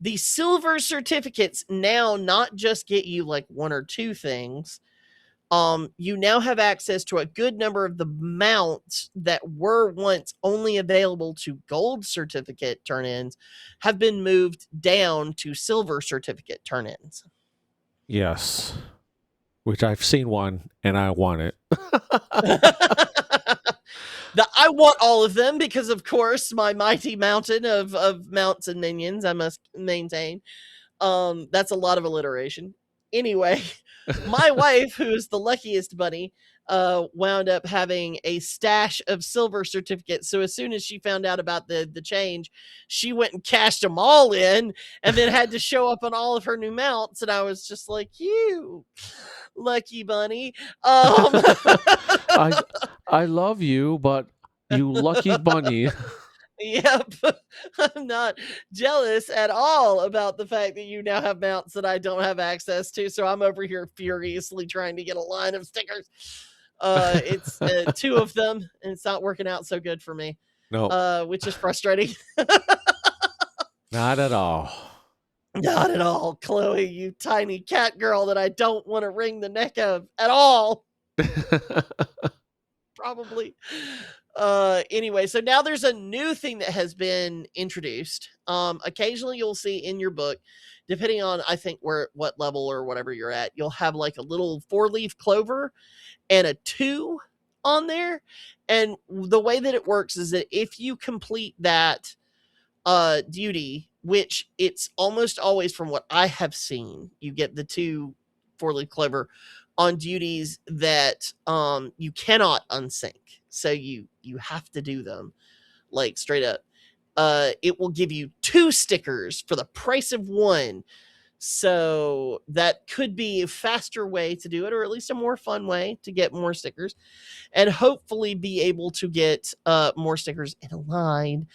The silver certificates now not just get you like 1 or 2 things. You now have access to a good number of the mounts that were once only available to gold certificate turn-ins have been moved down to silver certificate turn-ins. Yes. Which I've seen one and I want it. I want all of them because, of course, my mighty mountain of mounts and minions I must maintain. That's a lot of alliteration. Anyway, my wife, who is the luckiest bunny, wound up having a stash of silver certificates. So as soon as she found out about the change, she went and cashed them all in, and then had to show up on all of her new mounts. And I was just like, "You lucky bunny." I I love you, but you lucky bunny. Yep. I'm not jealous at all about the fact that you now have mounts that I don't have access to. So I'm over here furiously trying to get a line of stickers. It's 2 of them, and it's not working out so good for me, No, which is frustrating. not at all. Not at all, Chloe, you tiny cat girl that I don't want to wring the neck of at all. Probably. Anyway, so now there's a new thing that has been introduced. Occasionally you'll see in your book, depending on I think what level or whatever you're at, you'll have like a little 4-leaf clover and a 2 on there. And the way that it works is that if you complete that duty, which it's almost always from what I have seen, you get the 2 4-leaf clover on duties that you cannot unsync. So you have to do them like straight up. It will give you 2 stickers for the price of 1. So that could be a faster way to do it, or at least a more fun way to get more stickers, and hopefully be able to get more stickers in a line.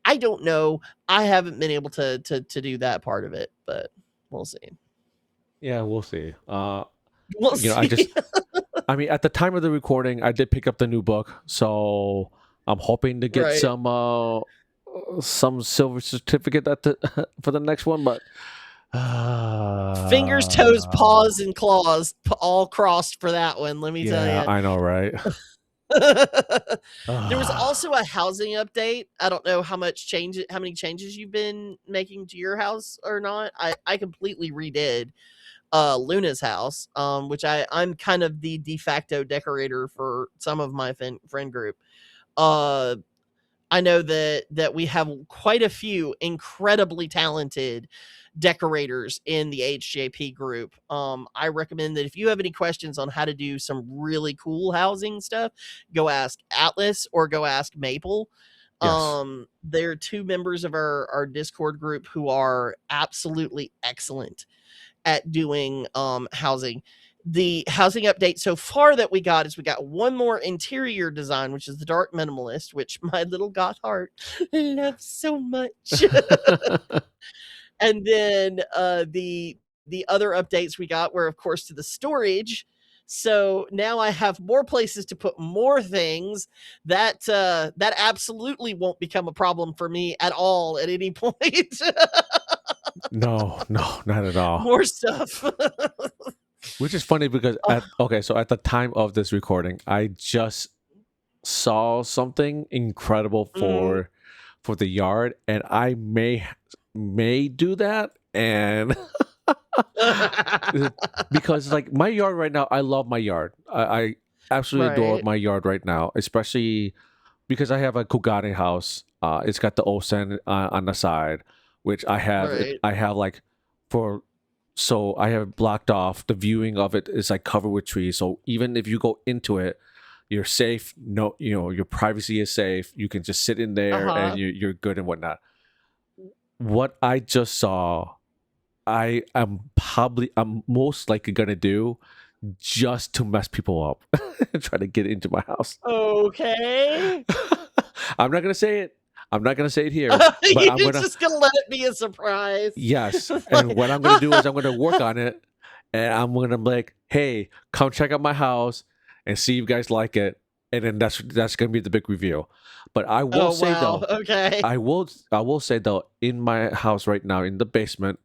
I don't know. I haven't been able to do that part of it, but we'll see. Yeah, we'll see. We'll I see. just, I mean, at the time of the recording, I did pick up the new book, so I'm hoping to get Right. some silver certificate at the for the next one, but Fingers, toes, paws, and claws all crossed for that one, let me tell yeah, you. I know, right? There was also a housing update. I don't know how many changes you've been making to your house or not. I completely redid Luna's house, which I'm kind of the de facto decorator for some of my friend group. Uh, I know that we have quite a few incredibly talented decorators in the HJP group. I recommend that if you have any questions on how to do some really cool housing stuff, go ask Atlas or go ask Maple. Yes. They're 2 members of our Discord group who are absolutely excellent at doing housing. The housing update so far that we got is we got 1 more interior design, which is the dark minimalist, which my little goth heart loves so much. And then the other updates we got were, of course, to the storage. So now I have more places to put more things. That absolutely won't become a problem for me at all at any point. No, not at all. More stuff. Which is funny because so at the time of this recording, I just saw something incredible Mhm. for the yard, and I may do that, and because like my yard right now, I love my yard. I absolutely adore Right. my yard right now, especially because I have a Kugane house. It's got the osen on the side, which I have. Right. I have like for so I have it blocked off. The viewing of it is like covered with trees. So even if you go into it, you're safe. No, your privacy is safe. You can just sit in there and Uh-huh. you're good and whatnot. What I just saw, I'm most likely gonna do just to mess people up and try to get into my house. Okay. I'm not gonna say it. I'm not gonna say it here, but I'm You're gonna. just gonna let it be a surprise. Yes, It's and like, what I'm gonna do is I'm gonna work on it, and I'm gonna be like, "Hey, come check out my house and see if you guys like it." And then that's gonna be the big reveal. But I will oh say wow. though, Okay. I will say though, in my house right now in the basement,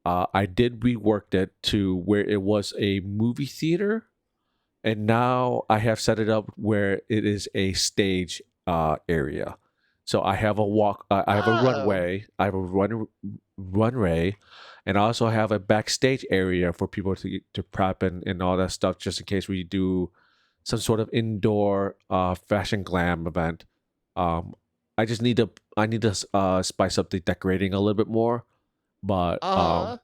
I did reworked it to where it was a movie theater, and now I have set it up where it is a stage area. So I have a walk, I have a Oh. runway, I have a runway, and I also have a backstage area for people to prep and all that stuff, just in case we do some sort of indoor fashion glam event. Um, I need to spice up the decorating a little bit more, but Uh-huh.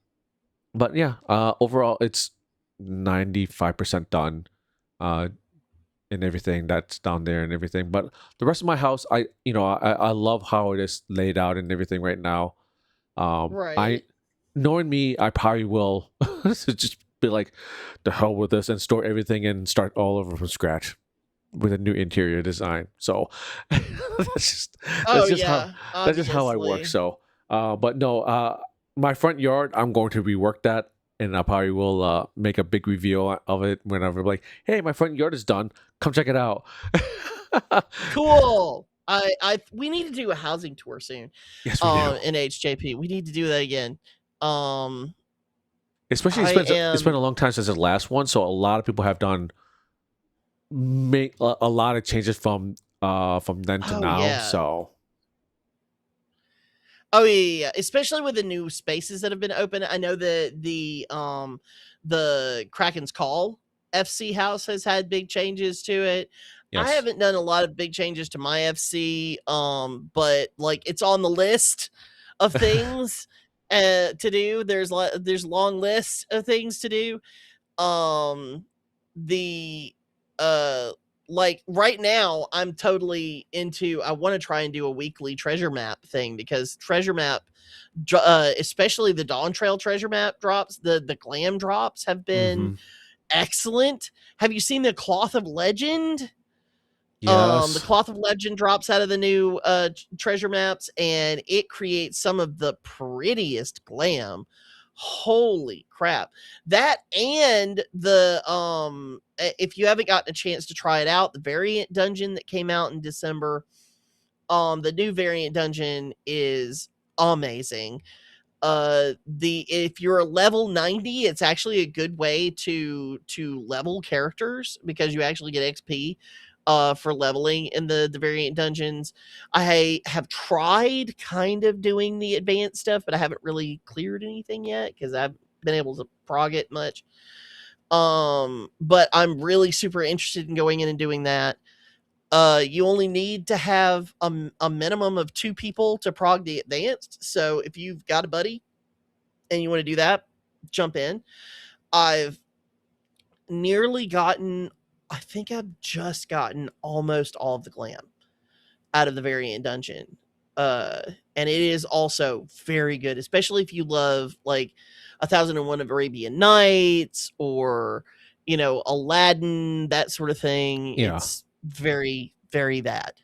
yeah, overall it's 95% done. Uh, and everything that's down there and everything. But the rest of my house, I love how it is laid out and everything right now. I Right. knowing me, I probably will just be like, the hell with this and store everything and start all over from scratch with a new interior design. So that's just Oh that's just how yeah, that's just how I work. obviously. So, but no, my front yard, I'm going to rework that, and I probably will make a big reveal of it whenever like, hey, my front yard is done. Come check it out. Cool. We need to do a housing tour soon. Yes, we do. In HJP. We need to do that again. Um Especially I it's been am a long time since the last one, so a lot of people have done make a lot of changes from then to oh now. yeah. So Oh yeah, especially with the new spaces that have been open. I know that the Kraken's Call FC house has had big changes to it. I yes. haven't done a lot of big changes to my FC, but like it's on the list of things to do. There's long lists of things to do. um the uh like right now I'm totally into, I want to try and do a weekly treasure map thing, because treasure map especially the Dawn Trail treasure map drops, the glam drops have been hmm excellent. Have you seen the Cloth of Legend? The Yes. Cloth of Legend drops out of the new treasure maps, and it creates some of the prettiest glam. Holy crap. That and if you haven't gotten a chance to try it out, the variant dungeon that came out in December, the new variant dungeon is amazing. The If you're a level 90, it's actually a good way to level characters, because you actually get XP for leveling in the variant dungeons. I have tried kind of doing the advanced stuff, but I haven't really cleared anything yet because I've been able to prog it much. But I'm really super interested in going in and doing that. You only need to have a minimum of 2 people to prog the advanced. So if you've got a buddy and you want to do that, jump in. I've nearly gotten, I think I've just gotten almost all of the glam out of the variant dungeon. Uh, and it is also very good, especially if you love like 1001 of Arabian Nights or, Aladdin, that sort of thing. Yeah. It's very, very that.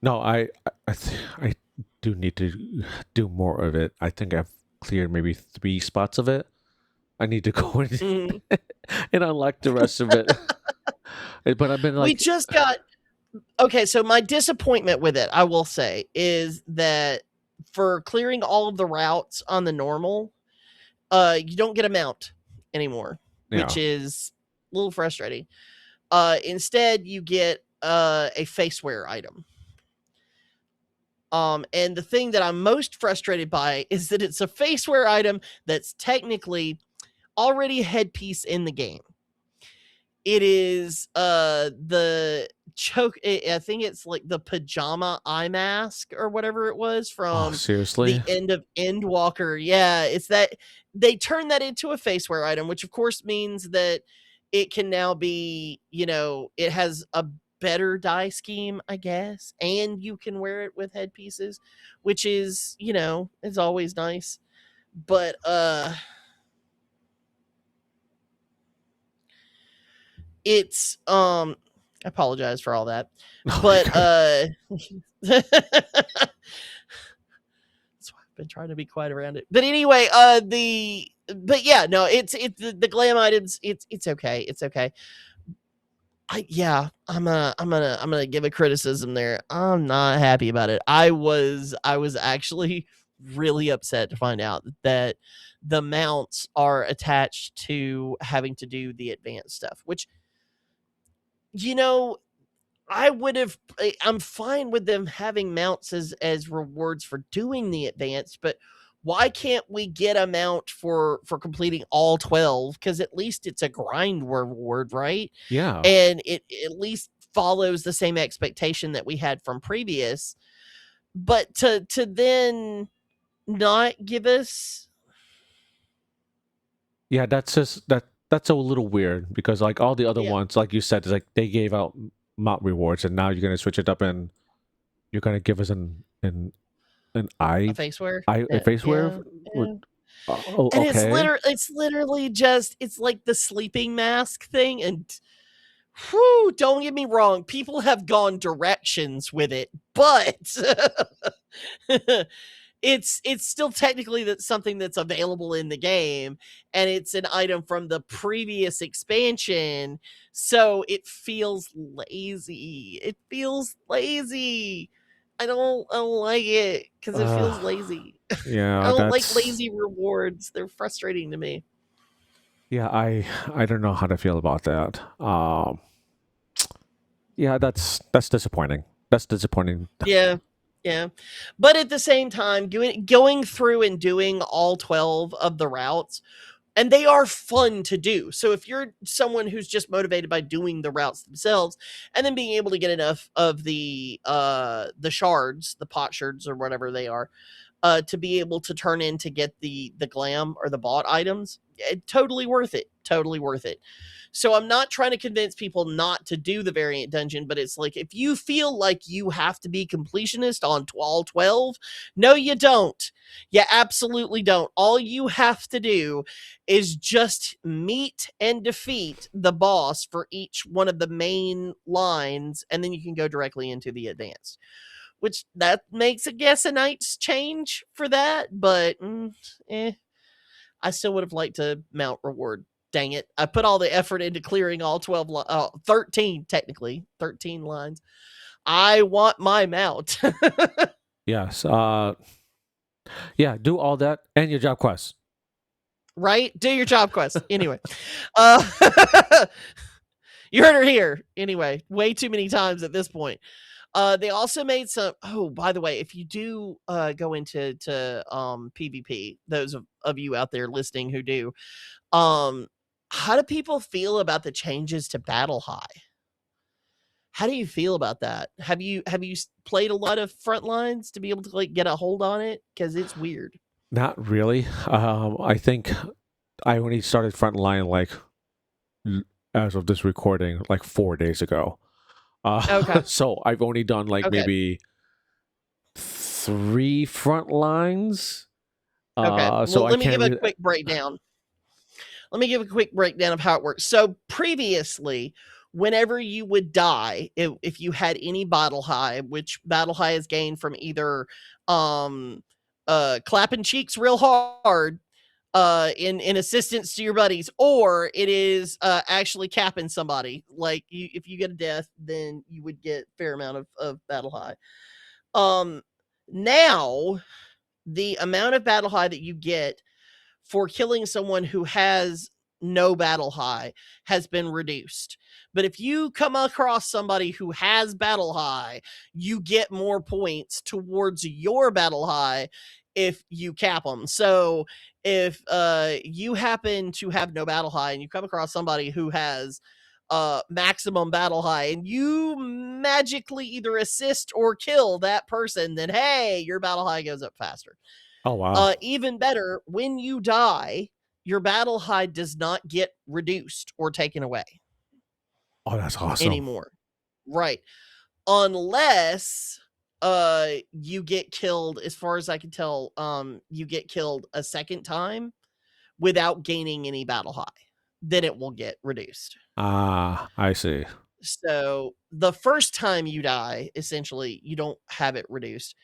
No, I do need to do more of it. I think I've cleared maybe 3 spots of it. I need to go in Mhm. and unlock the rest of it. But I've been We like, just got Okay, so my disappointment with it, I will say, is that for clearing all of the routes on the normal, you don't get a mount anymore, which yeah, is a little frustrating. Instead, you get a faceware item. And the thing that I'm most frustrated by is that it's a faceware item that's technically already a headpiece in the game. It is the choke, I think it's like the pajama eye mask or whatever it was oh from the seriously? end of Endwalker. Yeah, it's that they turned that into a faceware item, which of course means that it can now be, it has a better dye scheme, I guess, and you can wear it with headpieces, which is, is always nice. But it's I apologize for all that. Oh, But okay. that's why I've been trying to be quiet around it. But anyway, but yeah, no, it's the glam items, it's okay. It's okay. I'm gonna give a criticism there. I'm not happy about it. I was actually really upset to find out that the mounts are attached to having to do the advanced stuff, which, you know, I'm fine with them having mounts as rewards for doing the advanced, but why can't we get a mount for completing all 12? Because at least it's a grind reward, right? Yeah. And it at least follows the same expectation that we had from previous. But to then not give us, Yeah, that's a little weird because like all the other yeah, ones, like you said, is like they gave out mount rewards, and now you're gonna switch it up and you're gonna give us an a face wear, a face wear. yeah, With, yeah. oh, And okay. it's literally just, it's like the sleeping mask thing. And whew, don't get me wrong, people have gone directions with it, but it's still technically that something that's available in the game, and it's an item from the previous expansion, so it feels lazy. It feels lazy. I don't like it because it feels Uh, lazy. I yeah, don't like that's lazy rewards. They're frustrating to me. yeah. I don't know how to feel about that. Yeah, that's disappointing. That's disappointing. Yeah. Yeah. But at the same time, going through and doing all 12 of the routes, and they are fun to do. So if you're someone who's just motivated by doing the routes themselves and then being able to get enough of the shards, the pot shards or whatever they are, to be able to turn in to get the glam or the bought items, totally worth it. Totally worth it. So I'm not trying to convince people not to do the variant dungeon, but it's like if you feel like you have to be completionist on all 12, no, you don't. You absolutely don't. All you have to do is just meet and defeat the boss for each one of the main lines, and then you can go directly into the advanced. Which that makes, I guess, a nice change for that, but I still would have liked to mount reward. Dang it. I put all the effort into clearing all 12, 13, technically, 13 lines. I want my mount. Yes. Yeah. Do all that and your job quest. Right? Do your job quest. Anyway. Uh, you heard her here. Anyway, way too many times at this point. They also made some. Oh, by the way, if you do go into PvP, those of you out there listening who do, um, how do people feel about the changes to Battle High? How do you feel about that? Have you played a lot of Frontlines to be able to like get a hold on it? Because it's weird. Not really. I think I only started Frontline like as of this recording like 4 days ago. Okay. So I've only done like Okay. maybe three front lines. Okay. So Well, I let me can't give a really. quick breakdown. Let me give a quick breakdown of how it works. So previously, whenever you would die, if you had any battle high, which battle high is gained from either um clapping cheeks real hard in assistance to your buddies, or it is actually capping somebody. Like if you get a death, then you would get fair amount of battle high. Um Now the amount of battle high that you get for killing someone who has no battle high has been reduced. But if you come across somebody who has battle high, you get more points towards your battle high if you cap them. So if you happen to have no battle high and you come across somebody who has maximum battle high and you magically either assist or kill that person, then hey, your battle high goes up faster. Oh wow! Even better, when you die, your battle high does not get reduced or taken away Oh, that's awesome. anymore. Right. Unless you get killed, as far as I can tell, you get killed a second time without gaining any battle high. then it will get reduced. Ah, I see. So the first time you die, essentially, you don't have it reduced.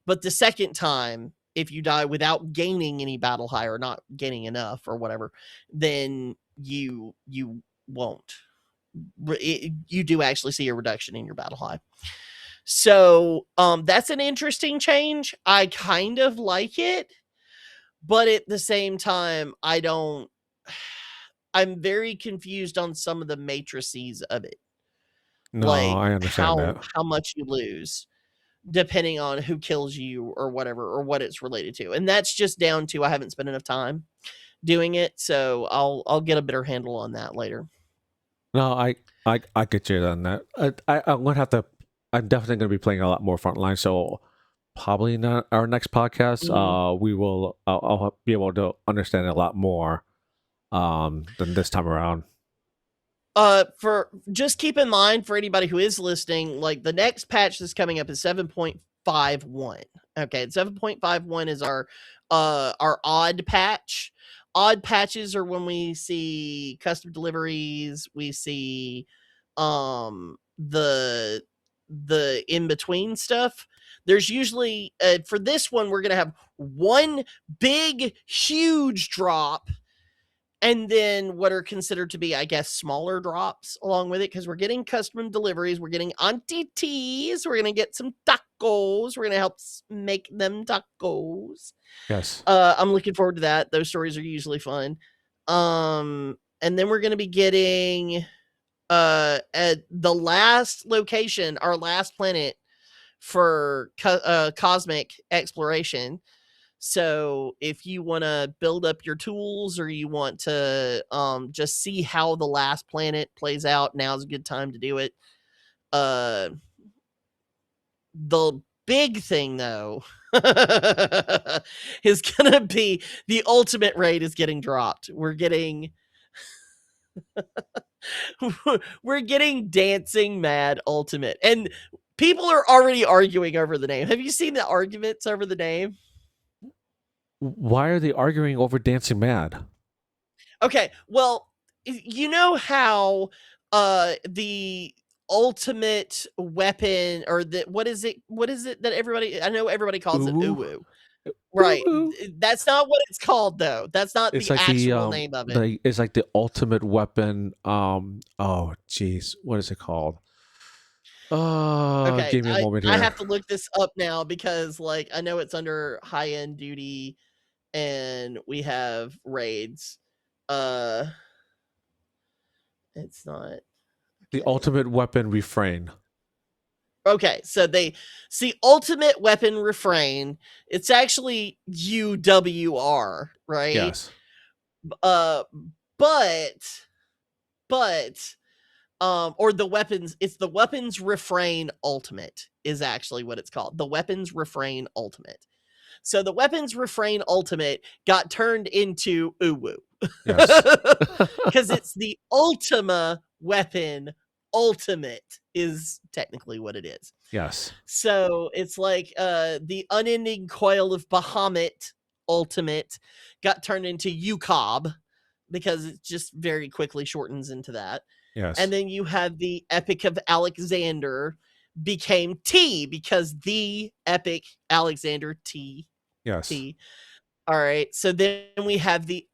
But the second time, if you die without gaining any battle high or not gaining enough or whatever, then you won't. You do actually see a reduction in your battle high. So that's an interesting change. I kind of like it, but at the same time, I don't. I'm very confused on some of the matrices of it, No, like I understand that. how much you lose depending on who kills you or whatever or what it's related to. And that's just down to I haven't spent enough time doing it, so I'll get a better handle on that later. No, I get you on that. I'm gonna have to. I'm definitely gonna be playing a lot more Frontline. So probably in our next podcast, Mhm. we will. I'll be able to understand it a lot more than this time around. For just keep in mind for anybody who is listening, like the next patch that's coming up is 7.51. Okay, 7.51 is our odd patch. Odd patches are when we see custom deliveries, we see the in between stuff. There's usually for this one we're going to have one big huge drop and then what are considered to be, I guess, smaller drops along with it because we're getting custom deliveries. We're getting Auntie Teas. We're going to get some tacos. We're going to help make them tacos. Yes. I'm looking forward to that. Those stories are usually fun. And then we're going to be getting at the last location, our last planet for cosmic exploration. So if you want to build up your tools or you want to just see how the last planet plays out, now's a good time to do it. The big thing though is gonna be the ultimate raid is getting dropped. We're getting we're getting Dancing Mad Ultimate. And people are already arguing over the name. Have you seen the arguments over the name? Why are they arguing over Dancing Mad? Okay, well, you know how the ultimate weapon or the what is it that everybody I know everybody calls it Ooh, uwu. ooh, Right. ooh. That's not what it's called though. That's not It's the like actual name of it. it's like the ultimate weapon. Oh, jeez, what is it called? Okay, Give me a moment I here. have to look this up now because like I know it's under high end duty and we have raids. Uh it's not The okay. ultimate weapon refrain. Okay, so they see ultimate weapon refrain. It's actually UWR, right? Yes, Uh but but or the weapons it's the weapons refrain ultimate is actually what it's called. The weapons refrain ultimate. So the weapons refrain ultimate got turned into uwu. yes, Cuz it's the ultima weapon ultimate is technically what it is. yes, So it's like the unending coil of Bahamut ultimate got turned into UCOB because it just very quickly shortens into that. And yes, then you have the Epic of Alexander became T because the Epic Alexander T. yes, All right. So then we have the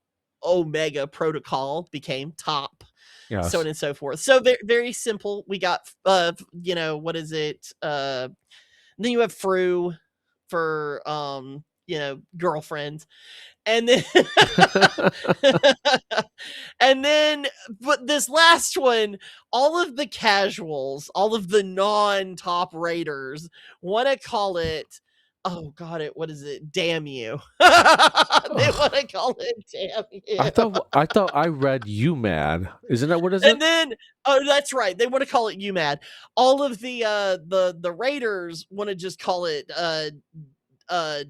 Omega Protocol became top, so on yes. and so forth. So very very simple. We got what is it? Then you have Fru for girlfriends. And then and then but this last one, all of the casuals, all of the non-top raiders want to call it oh god, what is it? Damn you. They want Ugh, to call it damn you. I thought I read you mad. Isn't that what is it? And then oh that's right, they want to call it you mad. All of the raiders want to just call it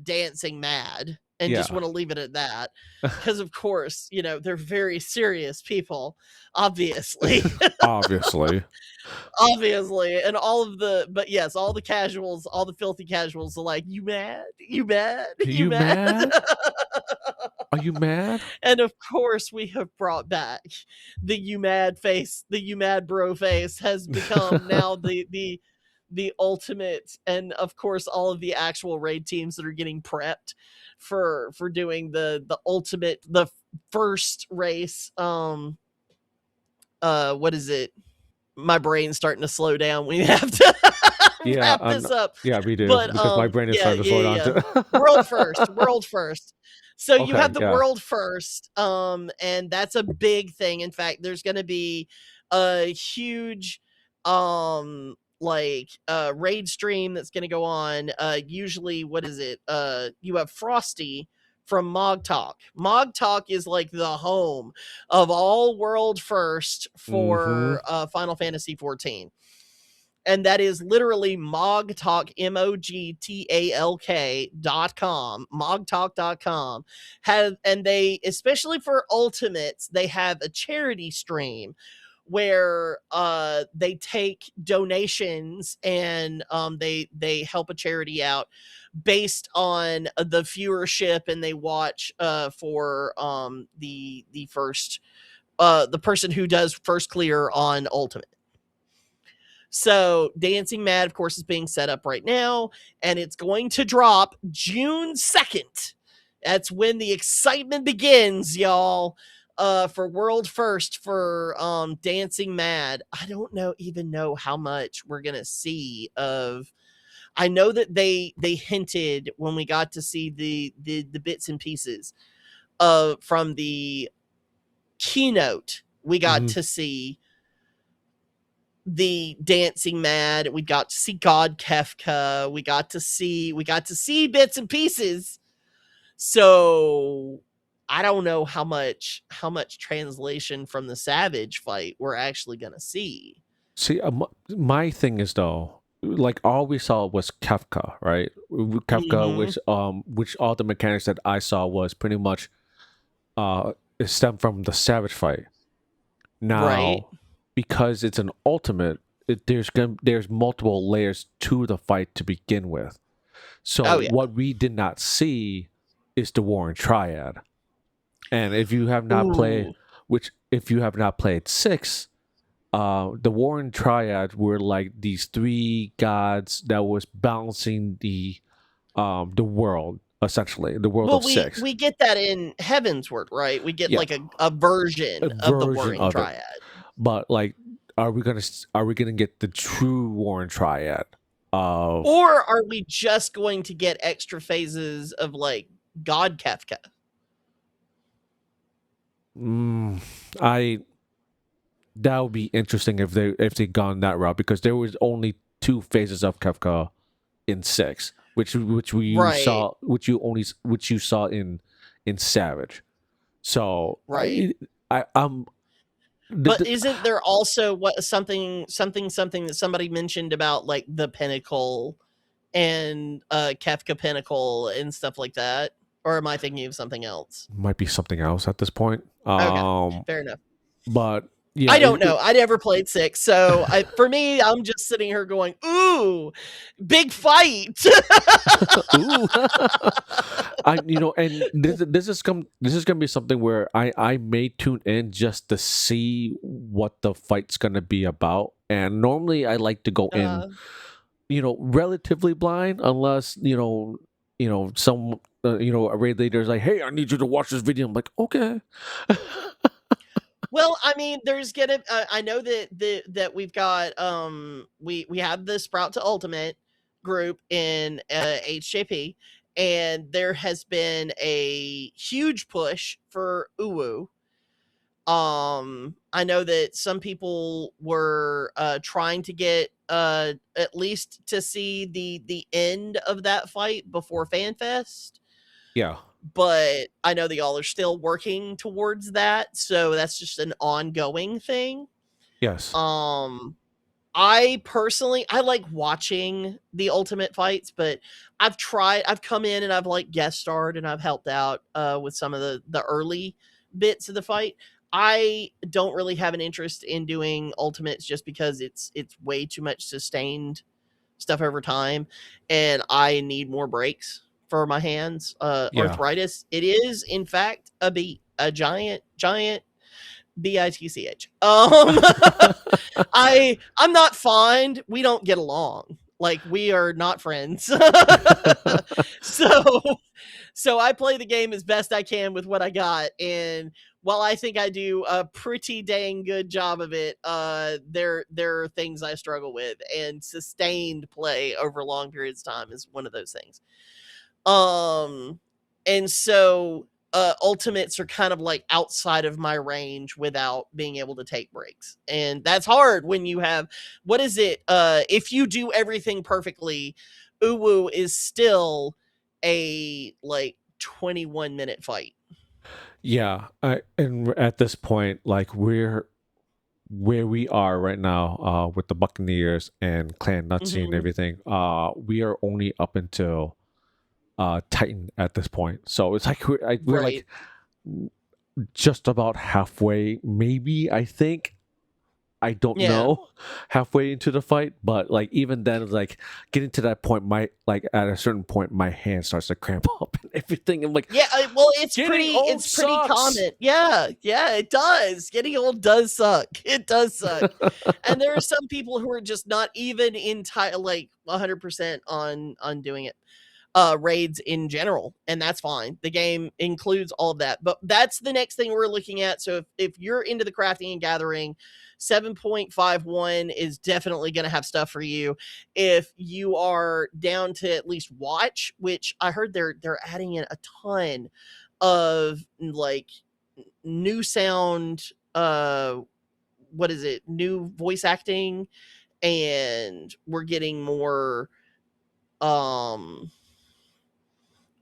Dancing Mad and just Yeah, want to leave it at that because of course they're very serious people, obviously. obviously. Obviously, and all of the but yes, all the casuals, all the filthy casuals are like, you mad, you mad, you You mad. mad? Are you mad? And of course, we have brought back the you mad face. The you mad bro face has become now the ultimate, and of course, all of the actual raid teams that are getting prepped for doing the ultimate, the first race. What is it? My brain's starting to slow down. We have to Yeah, wrap this up. yeah, we do But because my brain is yeah, starting to yeah, slow yeah, down yeah. too. World first, world first. So you Okay, have the yeah. world first, and that's a big thing. In fact, there's going to be a huge, raid stream that's going to go on. Usually, what is it? You have Frosty from Mog Talk. Mog Talk is like the home of all world first Mm-hmm. for Final Fantasy 14, and that is literally mogtalk, mogtalk.com, mogtalk.com. And they, especially for ultimates, they have a charity stream where they take donations, and they help a charity out based on the viewership, and they watch for the first the person who does first clear on ultimate. So Dancing Mad, of course, is being set up right now, and it's going to drop June 2nd. That's when the excitement begins, y'all. For world first for Dancing Mad. I don't even know how much we're gonna see of. I know that they hinted when we got to see the bits and pieces of from the keynote. We got Mm-hmm. to see the Dancing Mad. We got to see God Kefka. We got to see bits and pieces. So I don't know how much translation from the Savage fight we're actually gonna see. See, my thing is though, like all we saw was Kafka, right? Kafka, Mm-hmm. which all the mechanics that I saw was pretty much it stemmed from the Savage fight. Right. Now, because it's an ultimate, there's multiple layers to the fight to begin with. So Oh yeah. what we did not see is the Warren Triad. And if you have not played, Ooh. if you have not played six, the Warren Triad were like these three gods that was balancing the world, essentially the world Well, of we six. we get that in Heavensward, right? We get Yeah, like a a version of the version Warring of it. Triad. But like, are we gonna get the true Warren Triad of? Or are we just going to get extra phases of like God Kefka? Mm, I that would be interesting if they gone that route because there was only two phases of Kafka in six, which we Right. saw, which you saw in Savage. So Right. I'm the, But the, isn't there also what something that somebody mentioned about like the Pinnacle and Kefka Pinnacle and stuff like that? Or am I thinking of something else? might be something else at this point. Okay, fair enough. But yeah, I don't know. I never played six, so for me, I'm just sitting here going, "Ooh, big fight!" ooh, and this is gonna be something where I may tune in just to see what the fight's gonna be about. And normally I like to go in, uh, relatively blind, unless some a raid leader is like, hey, I need you to watch this video. I'm like, okay. Well, I mean, there's gonna. I know that we've got we have the Sprout to Ultimate group in HJP, and there has been a huge push for Uwu. I know that some people were trying to get at least to see the end of that fight before FanFest, Yeah. but I know that y'all are still working towards that, so that's just an ongoing thing. Yes. Um, I personally I like watching the ultimate fights, but I've come in and I've like guest starred and I've helped out with some of the early bits of the fight. I don't really have an interest in doing ultimates just because it's way too much sustained stuff over time, and I need more breaks for my hands, Yeah. arthritis. It is in fact a beat, a giant bitch. I'm not fond. We don't get along. Like, we are not friends. so so I play the game as best I can with what I got, and while I think I do a pretty dang good job of it, there are things I struggle with, and sustained play over long periods of time is one of those things. Um, and so ultimates are kind of like outside of my range without being able to take breaks. And that's hard when you have, what is it? If you do everything perfectly, Uwu is still a like 21-minute fight. Yeah, and at this point, like we're where we are right now, with the Buccaneers and Clan Nutsy and Hmm. everything. We are only up until Titan at this point, so it's like we're Right. like just about halfway, maybe. I think, I don't Yeah. know, halfway into the fight, but like even then, like getting to that point, my like at a certain point, my hand starts to cramp up and everything. I'm like, Yeah, well, getting old it's pretty sucks. common. Yeah, it does. Getting old does suck. It does suck. And there are some people who are just not even entire like 100% on doing it, raids in general, and that's fine. The game includes all of that, but that's the next thing we're looking at. So if you're into the crafting and gathering, 7.51 is definitely going to have stuff for you. If you are down to at least watch, which I heard they're adding in a ton of like new sound, what is it, new voice acting, and we're getting um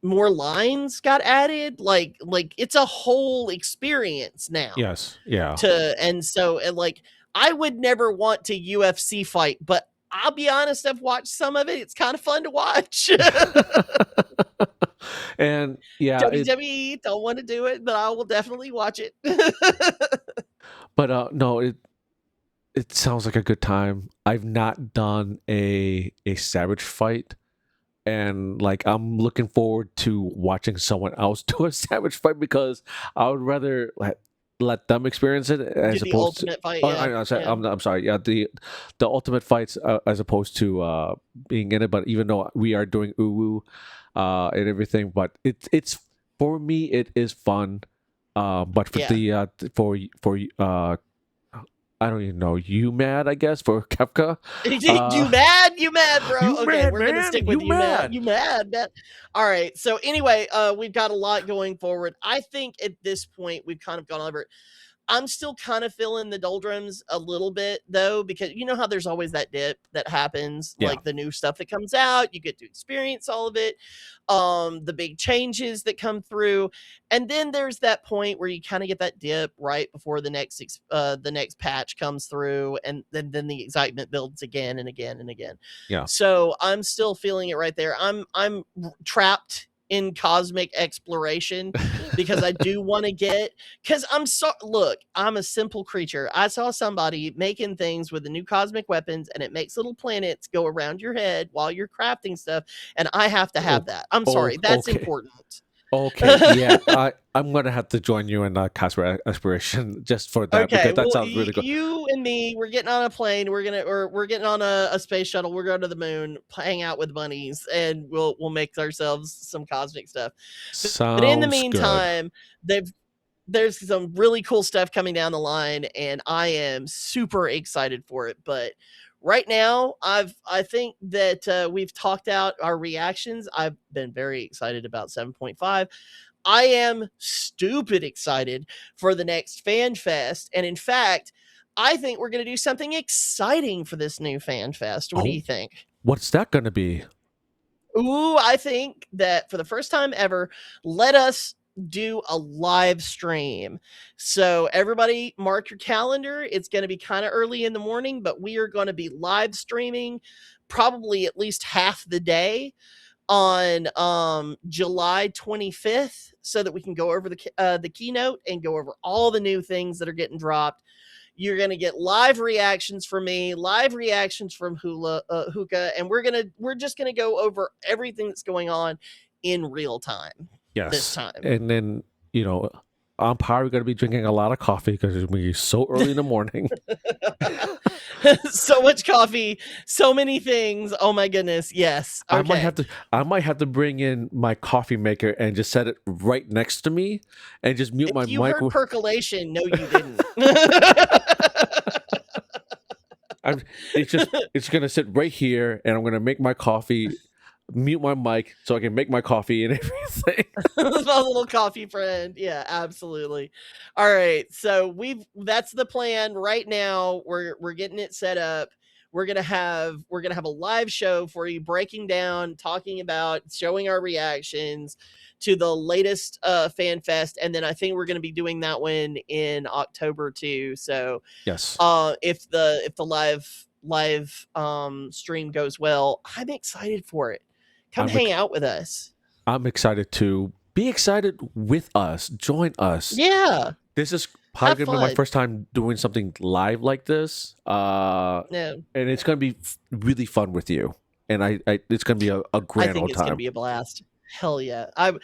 more lines got added, like it's a whole experience now. Yes, yeah. To and so and like I would never want to UFC fight, but I'll be honest, I've watched some of it. It's kind of fun to watch. And yeah, WWE don't want to do it, but I will definitely watch it. but no, it sounds like a good time. I've not done a Savage fight, and like I'm looking forward to watching someone else do a Savage fight, because I would rather let them experience it Do as the opposed to. ultimate fight, Oh, yeah. Yeah. I'm sorry. Yeah, the ultimate fights, as opposed to being in it. But even though we are doing uwu and everything, but it's for me it is fun. But for Yeah. the for I don't even know, you mad, I guess, for Kefka. You Uh, mad? You mad, bro? you Okay, mad, we're gonna man? stick with You you mad. mad? You mad, man. All right. So anyway, we've got a lot going forward. I think at this point we've kind of gone over it. I'm still kind of feeling the doldrums a little bit though, because you know how there's always that dip that happens, Yeah, like the new stuff that comes out, you get to experience all of it, the big changes that come through, and then there's that point where you kind of get that dip right before the next patch comes through, and then the excitement builds again and again and again. yeah. So I'm still feeling it right there. I'm trapped in cosmic exploration because I do want to get, because I'm so, look, I'm a simple creature. I saw somebody making things with the new cosmic weapons, and it makes little planets go around your head while you're crafting stuff, and I have to Oh, have that. I'm oh, sorry, that's okay. important. Okay, yeah, I'm gonna have to join you in Casper Aspiration just for that, Okay, because that well, sounds really good. you and me, we're getting on a plane. We're getting on a space shuttle. We're going to the moon, hang out with bunnies, and we'll make ourselves some cosmic stuff. But in the Sounds good. meantime, they've there's some really cool stuff coming down the line, and I am super excited for it. But right now, I think that we've talked out our reactions. I've been very excited about 7.5. I am stupid excited for the next Fan Fest, and in fact, I think we're going to do something exciting for this new Fan Fest. What do you Oh, think? what's that gonna be? Ooh, I think that for the first time ever, let us do a live stream. So everybody mark your calendar. It's going to be kind of early in the morning, but we are going to be live streaming probably at least half the day on July 25th so that we can go over the keynote and go over all the new things that are getting dropped. You're gonna get live reactions from me, live reactions from Hula Hookah, and we're just gonna go over everything that's going on in real time this Yes. time. And then, I'm probably going to be drinking a lot of coffee because it's going to be so early in the morning. So much coffee, so many things. Oh my goodness. Yes. Okay. I might have to bring in my coffee maker and just set it right next to me and just mute my If you mic. heard percolation, no, you didn't. It's gonna sit right here, and I'm gonna make my coffee, mute my mic so I can make my coffee and everything. My little coffee friend. Yeah, absolutely. All right. So that's the plan right now. We're getting it set up. We're gonna have a live show for you, breaking down, talking about, showing our reactions to the latest fan fest, and then I think we're gonna be doing that one in October too. So Yes. if the live stream goes well, I'm excited for it. Come hang out with us. I'm excited to be excited with us. Join us. Yeah. This is probably gonna be my first time doing something live like this. No. And it's gonna be really fun with you. And it's gonna be a grand old time. I think it's gonna be a blast. Hell yeah. I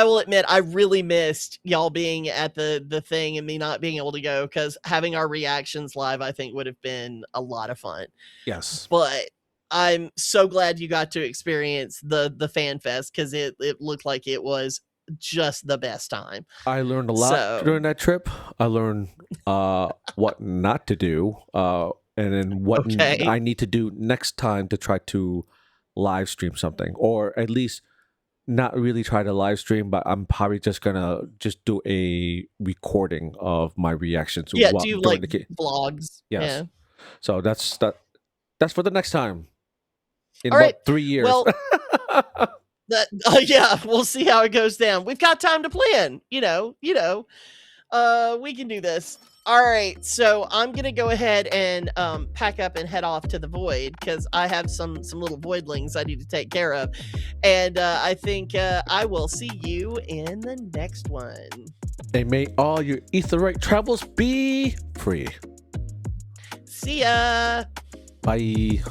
will admit I really missed y'all being at the thing and me not being able to go, because having our reactions live I think would have been a lot of fun. Yes. But I'm so glad you got to experience the fan fest, because it looked like it was just the best time. I learned a lot during that trip. I learned what not to do, and then what I need to do next time to try to live stream something, or at least not really try to live stream, but I'm probably just gonna do a recording of my reactions. Yeah, do like vlogs. Yes. Yeah. So that's for the next time. In about 3 years. Well, yeah, we'll see how it goes down. We've got time to plan. We can do this. All right, so I'm gonna go ahead and pack up and head off to the void, because I have some little voidlings I need to take care of, and I think I will see you in the next one. And may all your aetheryte travels be free. See ya. Bye.